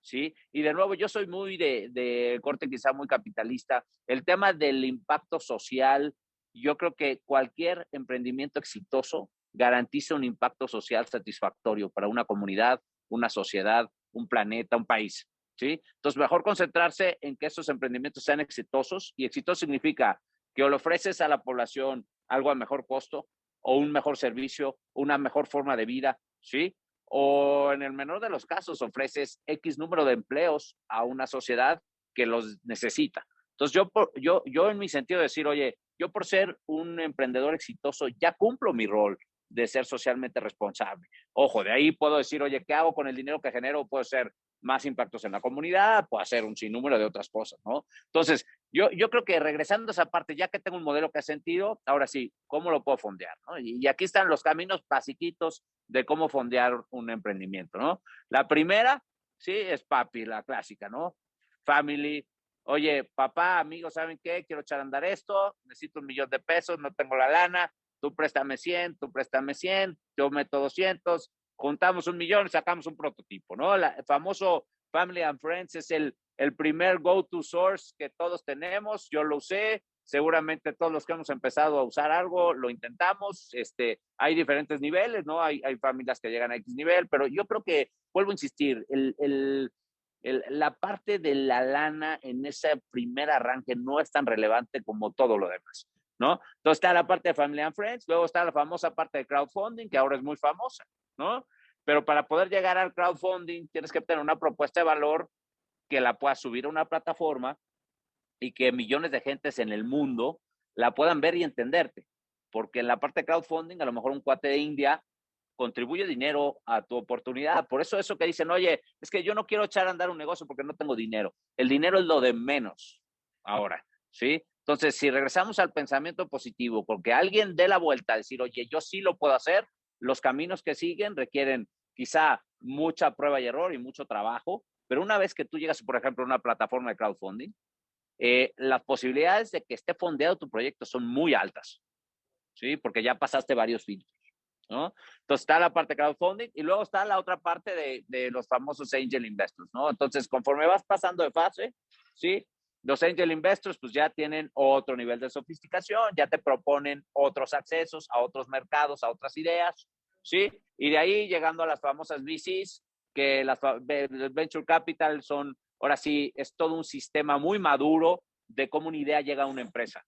¿sí? Y de nuevo, yo soy muy de corte quizá muy capitalista. El tema del impacto social, yo creo que cualquier emprendimiento exitoso garantiza un impacto social satisfactorio para una comunidad, una sociedad, un planeta, un país. ¿Sí? Entonces, mejor concentrarse en que esos emprendimientos sean exitosos, y exitoso significa que o le ofreces a la población algo a mejor costo, o un mejor servicio, una mejor forma de vida, ¿sí? O en el menor de los casos ofreces X número de empleos a una sociedad que los necesita. Entonces, yo en mi sentido de decir, oye, yo por ser un emprendedor exitoso ya cumplo mi rol de ser socialmente responsable. Ojo, de ahí puedo decir, oye, ¿qué hago con el dinero que genero? Puedo ser más impactos en la comunidad, puedo hacer un sinnúmero de otras cosas, ¿no? Entonces, yo creo que regresando a esa parte, ya que tengo un modelo que ha sentido, ahora sí, ¿cómo lo puedo fondear? ¿No? Y aquí están los caminos basiquitos de cómo fondear un emprendimiento, ¿no? La primera, sí, es papi, la clásica, ¿no? Family. Oye, papá, amigos, ¿saben qué? Quiero echar a andar esto, necesito 1,000,000 de pesos, no tengo la lana, tú préstame 100, tú préstame 100, yo meto 200, juntamos 1,000,000 y sacamos un prototipo, ¿no? El famoso Family and Friends es el primer go-to source que todos tenemos. Yo lo usé, seguramente todos los que hemos empezado a usar algo lo intentamos. Hay diferentes niveles, ¿no? Hay familias que llegan a X nivel, pero yo creo que, vuelvo a insistir, la parte de la lana en ese primer arranque no es tan relevante como todo lo demás, ¿no? Entonces está la parte de Family and Friends, luego está la famosa parte de crowdfunding, que ahora es muy famosa, ¿no? Pero para poder llegar al crowdfunding tienes que tener una propuesta de valor que la puedas subir a una plataforma y que millones de gentes en el mundo la puedan ver y entenderte. Porque en la parte de crowdfunding, a lo mejor un cuate de India contribuye dinero a tu oportunidad. Por eso que dicen, oye, es que yo no quiero echar a andar un negocio porque no tengo dinero. El dinero es lo de menos ahora, ¿sí? Entonces, si regresamos al pensamiento positivo, porque alguien dé la vuelta a decir, oye, yo sí lo puedo hacer, los caminos que siguen requieren quizá mucha prueba y error y mucho trabajo, pero una vez que tú llegas, por ejemplo, a una plataforma de crowdfunding, las posibilidades de que esté fondeado tu proyecto son muy altas. ¿sí? Porque ya pasaste varios filtros, ¿no? Entonces está la parte de crowdfunding y luego está la otra parte de los famosos angel investors, ¿no? Entonces, conforme vas pasando de fase, ¿sí? Los angel investors pues ya tienen otro nivel de sofisticación, ya te proponen otros accesos a otros mercados, a otras ideas, ¿sí? Y de ahí llegando a las famosas VCs, que las venture capital son, ahora sí, es todo un sistema muy maduro de cómo una idea llega a una empresa,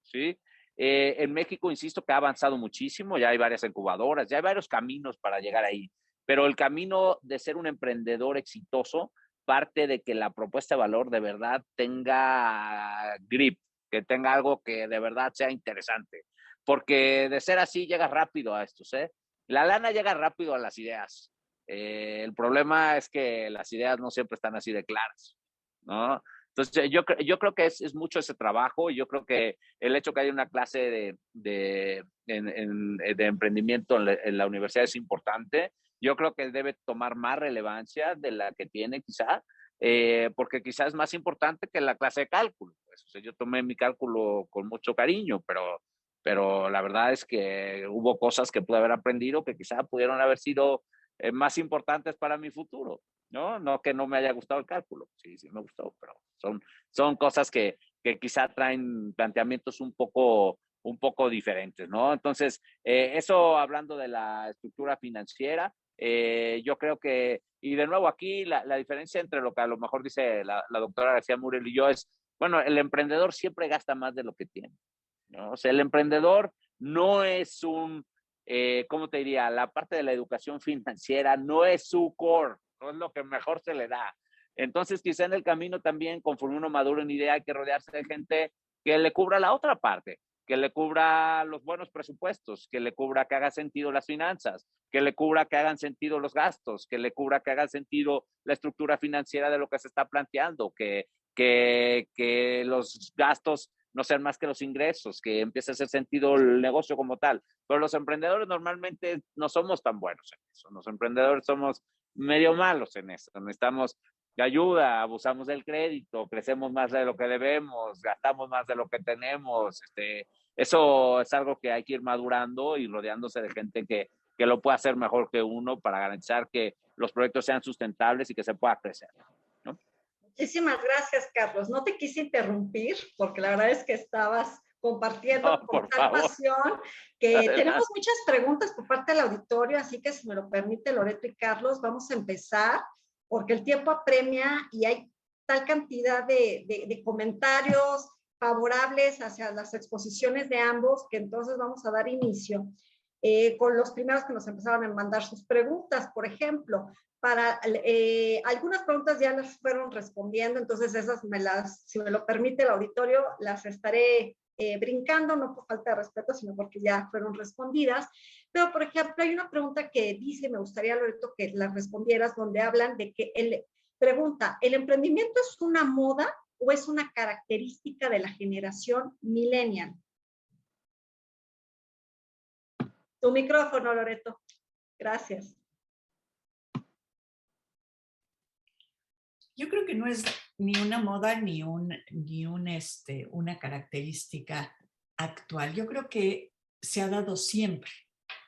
¿sí? En México, insisto, que ha avanzado muchísimo, ya hay varias incubadoras, ya hay varios caminos para llegar ahí, pero el camino de ser un emprendedor exitoso parte de que la propuesta de valor de verdad tenga grip, que tenga algo que de verdad sea interesante, porque de ser así llegas rápido a estos, ¿eh? La lana llega rápido a las ideas. El problema es que las ideas no siempre están así de claras, ¿no? Entonces, yo creo que es mucho ese trabajo y yo creo que el hecho que haya una clase de emprendimiento en la universidad es importante. Yo creo que debe tomar más relevancia de la que tiene quizá, porque quizás es más importante que la clase de cálculo. Pues. O sea, yo tomé mi cálculo con mucho cariño, pero la verdad es que hubo cosas que pude haber aprendido que quizá pudieron haber sido más importantes para mi futuro. ¿No? No que no me haya gustado el cálculo, sí, sí me gustó, pero son cosas que quizá traen planteamientos un poco diferentes, ¿no? Entonces, eso hablando de la estructura financiera, yo creo que, y de nuevo aquí la diferencia entre lo que a lo mejor dice la doctora García Murel y yo es, bueno, el emprendedor siempre gasta más de lo que tiene, ¿no? O sea, el emprendedor no es ¿cómo te diría? La parte de la educación financiera no es su core, no es lo que mejor se le da. Entonces, quizá en el camino también, conforme uno madura en idea, hay que rodearse de gente que le cubra la otra parte, que le cubra los buenos presupuestos, que le cubra que haga sentido las finanzas, que le cubra que hagan sentido los gastos, que le cubra que haga sentido la estructura financiera de lo que se está planteando, que los gastos no sean más que los ingresos, que empiece a hacer sentido el negocio como tal. Pero los emprendedores normalmente no somos tan buenos en eso. Los emprendedores somos medio malos en eso. Necesitamos ayuda, abusamos del crédito, crecemos más de lo que debemos, gastamos más de lo que tenemos. Eso es algo que hay que ir madurando y rodeándose de gente que lo pueda hacer mejor que uno para garantizar que los proyectos sean sustentables y que se pueda crecer, ¿no? Muchísimas gracias, Carlos. No te quise interrumpir porque la verdad es que estabas compartiendo No, con por tal favor. pasión que Adelante. tenemos muchas preguntas por parte del auditorio, así que si me lo permite Loreto y Carlos, vamos a empezar porque el tiempo apremia y hay tal cantidad de comentarios favorables hacia las exposiciones de ambos que entonces vamos a dar inicio con los primeros que nos empezaron a mandar sus preguntas. Por ejemplo, para algunas preguntas ya las fueron respondiendo, entonces esas si me lo permite el auditorio, las estaré brincando, no por falta de respeto, sino porque ya fueron respondidas. Pero, por ejemplo, hay una pregunta que dice, me gustaría, Loreto, que la respondieras, donde hablan de que pregunta, ¿el emprendimiento es una moda o es una característica de la generación millennial? Tu micrófono, Loreto. Gracias. Yo creo que no es ni una moda ni una característica actual. Yo creo que se ha dado siempre.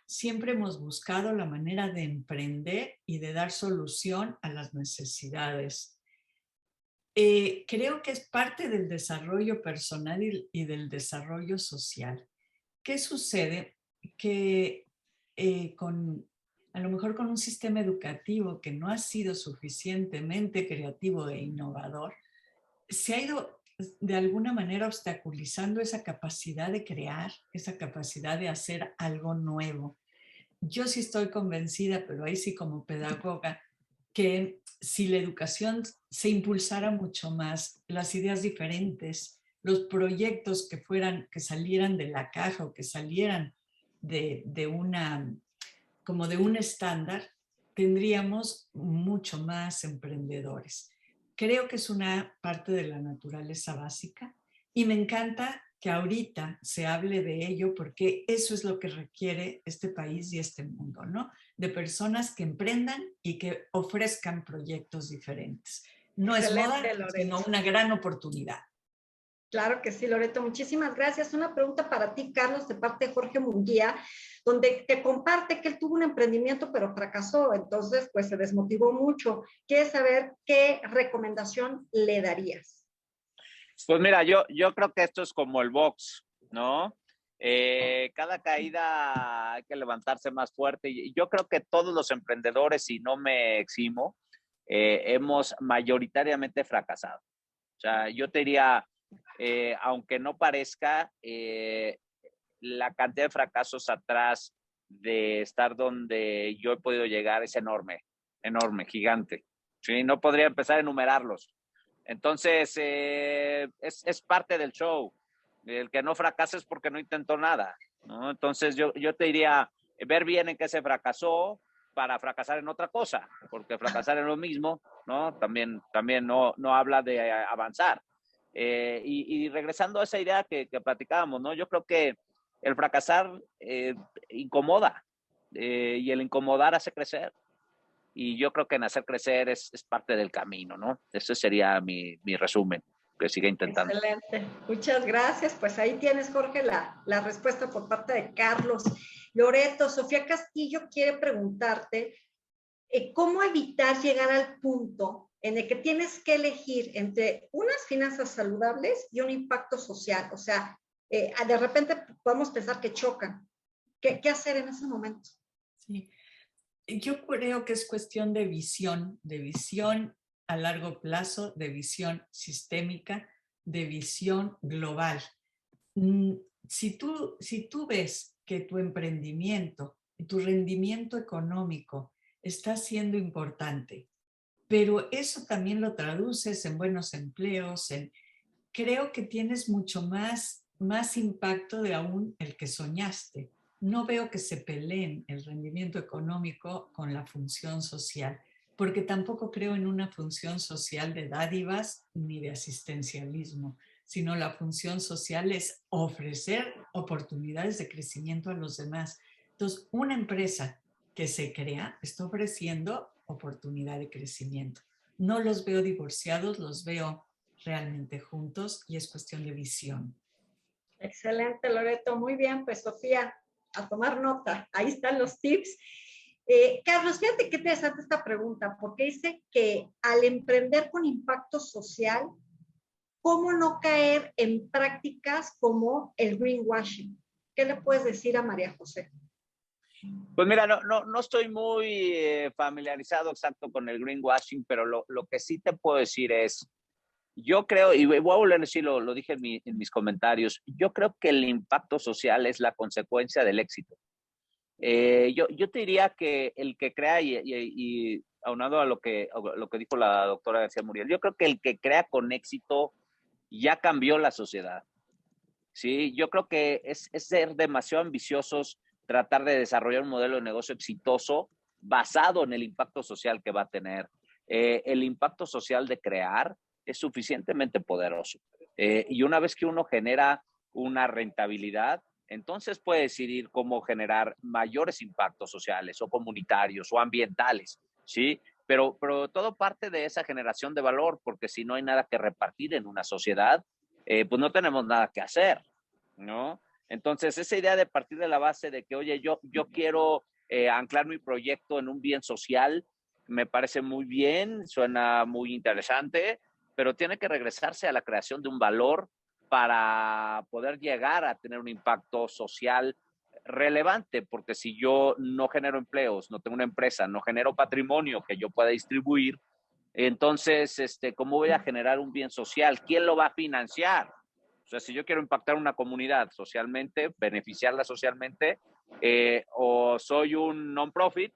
Siempre hemos buscado la manera de emprender y de dar solución a las necesidades. Creo que es parte del desarrollo personal y del desarrollo social. ¿Qué sucede? Que a lo mejor con un sistema educativo que no ha sido suficientemente creativo e innovador, se ha ido de alguna manera obstaculizando esa capacidad de crear, esa capacidad de hacer algo nuevo. Yo sí estoy convencida, pero ahí sí como pedagoga, que si la educación se impulsara mucho más, las ideas diferentes, los proyectos que salieran de la caja o que salieran de un estándar, tendríamos mucho más emprendedores. Creo que es una parte de la naturaleza básica y me encanta que ahorita se hable de ello porque eso es lo que requiere este país y este mundo, ¿no? De personas que emprendan y que ofrezcan proyectos diferentes. No es moda, sino una gran oportunidad. Claro que sí, Loreto. Muchísimas gracias. Una pregunta para ti, Carlos, de parte de Jorge Munguía, donde te comparte que él tuvo un emprendimiento, pero fracasó. Entonces, pues se desmotivó mucho. Quiere saber qué recomendación le darías. Pues mira, yo creo que esto es como el box, ¿no? Cada caída hay que levantarse más fuerte. Y yo creo que todos los emprendedores, si no me eximo, hemos mayoritariamente fracasado. O sea, yo te diría, aunque no parezca, la cantidad de fracasos atrás de estar donde yo he podido llegar es enorme, enorme, gigante. ¿Sí? No podría empezar a enumerarlos. Entonces, es parte del show. El que no fracasa es porque no intentó nada, ¿no? Entonces, yo te diría, ver bien en qué se fracasó para fracasar en otra cosa, porque fracasar en lo mismo, ¿no? También no habla de avanzar. Y regresando a esa idea que platicábamos, ¿no? Yo creo que el fracasar incomoda y el incomodar hace crecer. Y yo creo que en hacer crecer es parte del camino, ¿no? Ese sería mi resumen, que siga intentando. Excelente. Muchas gracias. Pues ahí tienes, Jorge, la respuesta por parte de Carlos. Loreto, Sofía Castillo quiere preguntarte cómo evitar llegar al punto en el que tienes que elegir entre unas finanzas saludables y un impacto social. O sea, de repente podemos pensar que chocan. ¿Qué hacer en ese momento? Sí. Yo creo que es cuestión de visión a largo plazo, de visión sistémica, de visión global. Si tú ves que tu emprendimiento, tu rendimiento económico está siendo importante, pero eso también lo traduces en buenos empleos, creo que tienes mucho más impacto de aún el que soñaste. No veo que se peleen el rendimiento económico con la función social, porque tampoco creo en una función social de dádivas ni de asistencialismo, sino la función social es ofrecer oportunidades de crecimiento a los demás. Entonces, una empresa que se crea está ofreciendo oportunidad de crecimiento. No los veo divorciados, los veo realmente juntos y es cuestión de visión. Excelente, Loreto. Muy bien, pues Sofía, a tomar nota. Ahí están los tips. Carlos, fíjate qué interesante esta pregunta, porque dice que al emprender con impacto social, ¿cómo no caer en prácticas como el greenwashing? ¿Qué le puedes decir a María José? Pues mira, no estoy muy familiarizado exacto con el greenwashing, pero lo que sí te puedo decir es, yo creo, y voy a volver a decir, lo dije en mis comentarios, yo creo que el impacto social es la consecuencia del éxito. Yo te diría que el que crea, y aunado a lo que dijo la doctora García Muriel, yo creo que el que crea con éxito ya cambió la sociedad. ¿Sí? Yo creo que es ser demasiado ambiciosos tratar de desarrollar un modelo de negocio exitoso basado en el impacto social que va a tener. El impacto social de crear es suficientemente poderoso. Y una vez que uno genera una rentabilidad, entonces puede decidir cómo generar mayores impactos sociales o comunitarios o ambientales, ¿sí? Pero todo parte de esa generación de valor, porque si no hay nada que repartir en una sociedad, pues no tenemos nada que hacer, ¿no? Entonces, esa idea de partir de la base de que, oye, yo quiero anclar mi proyecto en un bien social, me parece muy bien, suena muy interesante, pero tiene que regresarse a la creación de un valor para poder llegar a tener un impacto social relevante, porque si yo no genero empleos, no tengo una empresa, no genero patrimonio que yo pueda distribuir, entonces, ¿cómo voy a generar un bien social? ¿Quién lo va a financiar? O sea, si yo quiero impactar una comunidad socialmente, beneficiarla socialmente, o soy un non-profit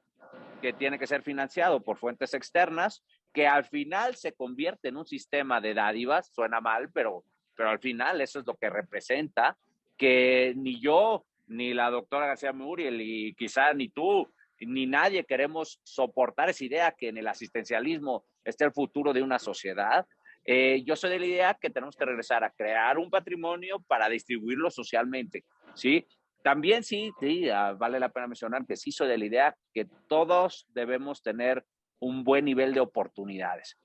que tiene que ser financiado por fuentes externas, que al final se convierte en un sistema de dádivas, suena mal, pero al final eso es lo que representa, que ni yo, ni la doctora García Muriel, y quizá ni tú, ni nadie queremos soportar esa idea que en el asistencialismo está el futuro de una sociedad. Yo soy de la idea que tenemos que regresar a crear un patrimonio para distribuirlo socialmente, ¿sí? También sí, vale la pena mencionar que sí soy de la idea que todos debemos tener un buen nivel de oportunidades.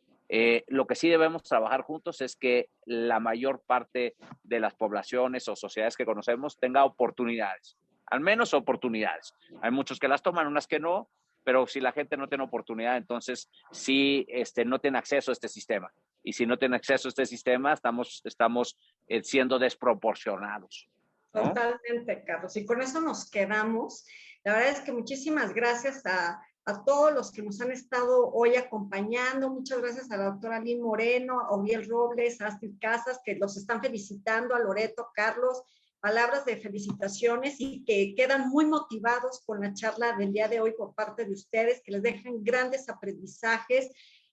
Lo que sí debemos trabajar juntos es que la mayor parte de las poblaciones o sociedades que conocemos tenga oportunidades, al menos oportunidades. Hay muchos que las toman, unas que no, pero si la gente no tiene oportunidad, entonces sí no tiene acceso a este sistema. Y si no tiene acceso a este sistema, estamos siendo desproporcionados, ¿no? Totalmente, Carlos. Y con eso nos quedamos. La verdad es que muchísimas gracias a todos los que nos han estado hoy acompañando. Muchas gracias a la doctora Lynn Moreno, a Uriel Robles, a Astrid Casas, que los están felicitando, a Loreto, Carlos, palabras de felicitaciones y que quedan muy motivados con la charla del día de hoy por parte de ustedes, que les dejen grandes aprendizajes,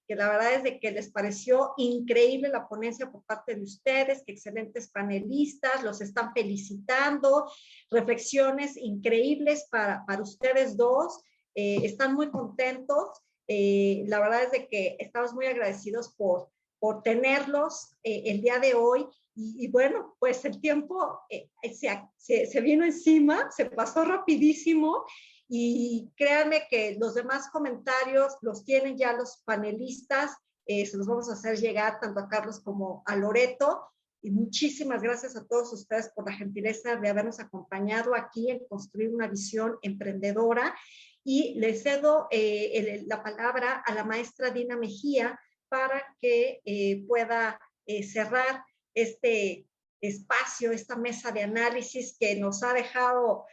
que la verdad es de que les pareció increíble la ponencia por parte de ustedes, que excelentes panelistas, los están felicitando, reflexiones increíbles para ustedes dos, están muy contentos, la verdad es de que estamos muy agradecidos por tenerlos el día de hoy. Y bueno, pues el tiempo se vino encima, se pasó rapidísimo y créanme que los demás comentarios los tienen ya los panelistas, se los vamos a hacer llegar tanto a Carlos como a Loreto. Y muchísimas gracias a todos ustedes por la gentileza de habernos acompañado aquí en Construir una Visión Emprendedora. Y les cedo la palabra a la maestra Dina Mejía para que pueda cerrar este espacio, esta mesa de análisis que nos ha dejado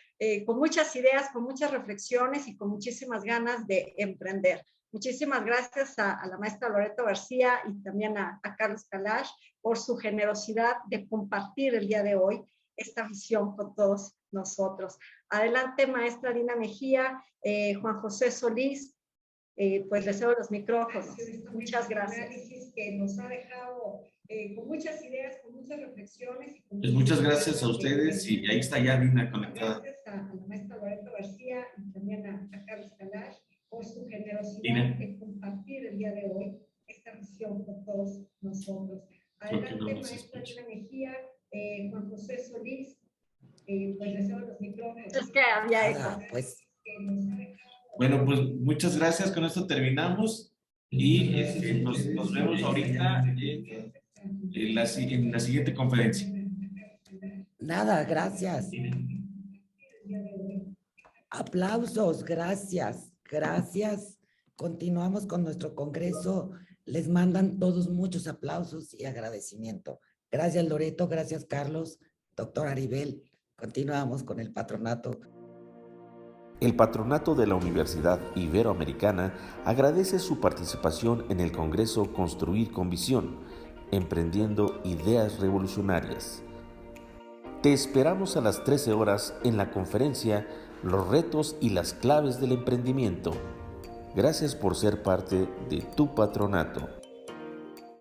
con muchas ideas, con muchas reflexiones y con muchísimas ganas de emprender. Muchísimas gracias a la maestra Loreto García y también a Carlos Kalash por su generosidad de compartir el día de hoy esta visión con todos nosotros. Adelante, maestra Dina Mejía, Juan José Solís, pues les cedo los micrófonos. Muchas gracias. Que nos ha dejado con muchas ideas, con muchas reflexiones. Pues muchas gracias a ustedes y ahí está ya Dina conectada. Gracias a la maestra Loreto García y también a Carlos Kalash por su generosidad de compartir el día de hoy esta visión con todos nosotros. Adelante, maestra Dina Mejía, Juan José Solís, pues les cedo los micrófonos. Es que había eco. Pues. Bueno, pues muchas gracias, con esto terminamos y nos vemos ahorita en la siguiente conferencia. Nada, gracias. Aplausos, gracias, gracias. Continuamos con nuestro congreso. Les mandan todos muchos aplausos y agradecimiento. Gracias, Loreto, gracias, Carlos, doctor Aribel. Continuamos con el patronato. El patronato de la Universidad Iberoamericana agradece su participación en el Congreso Construir con Visión, emprendiendo ideas revolucionarias. Te esperamos a las 13 horas en la conferencia Los retos y las claves del emprendimiento. Gracias por ser parte de tu patronato.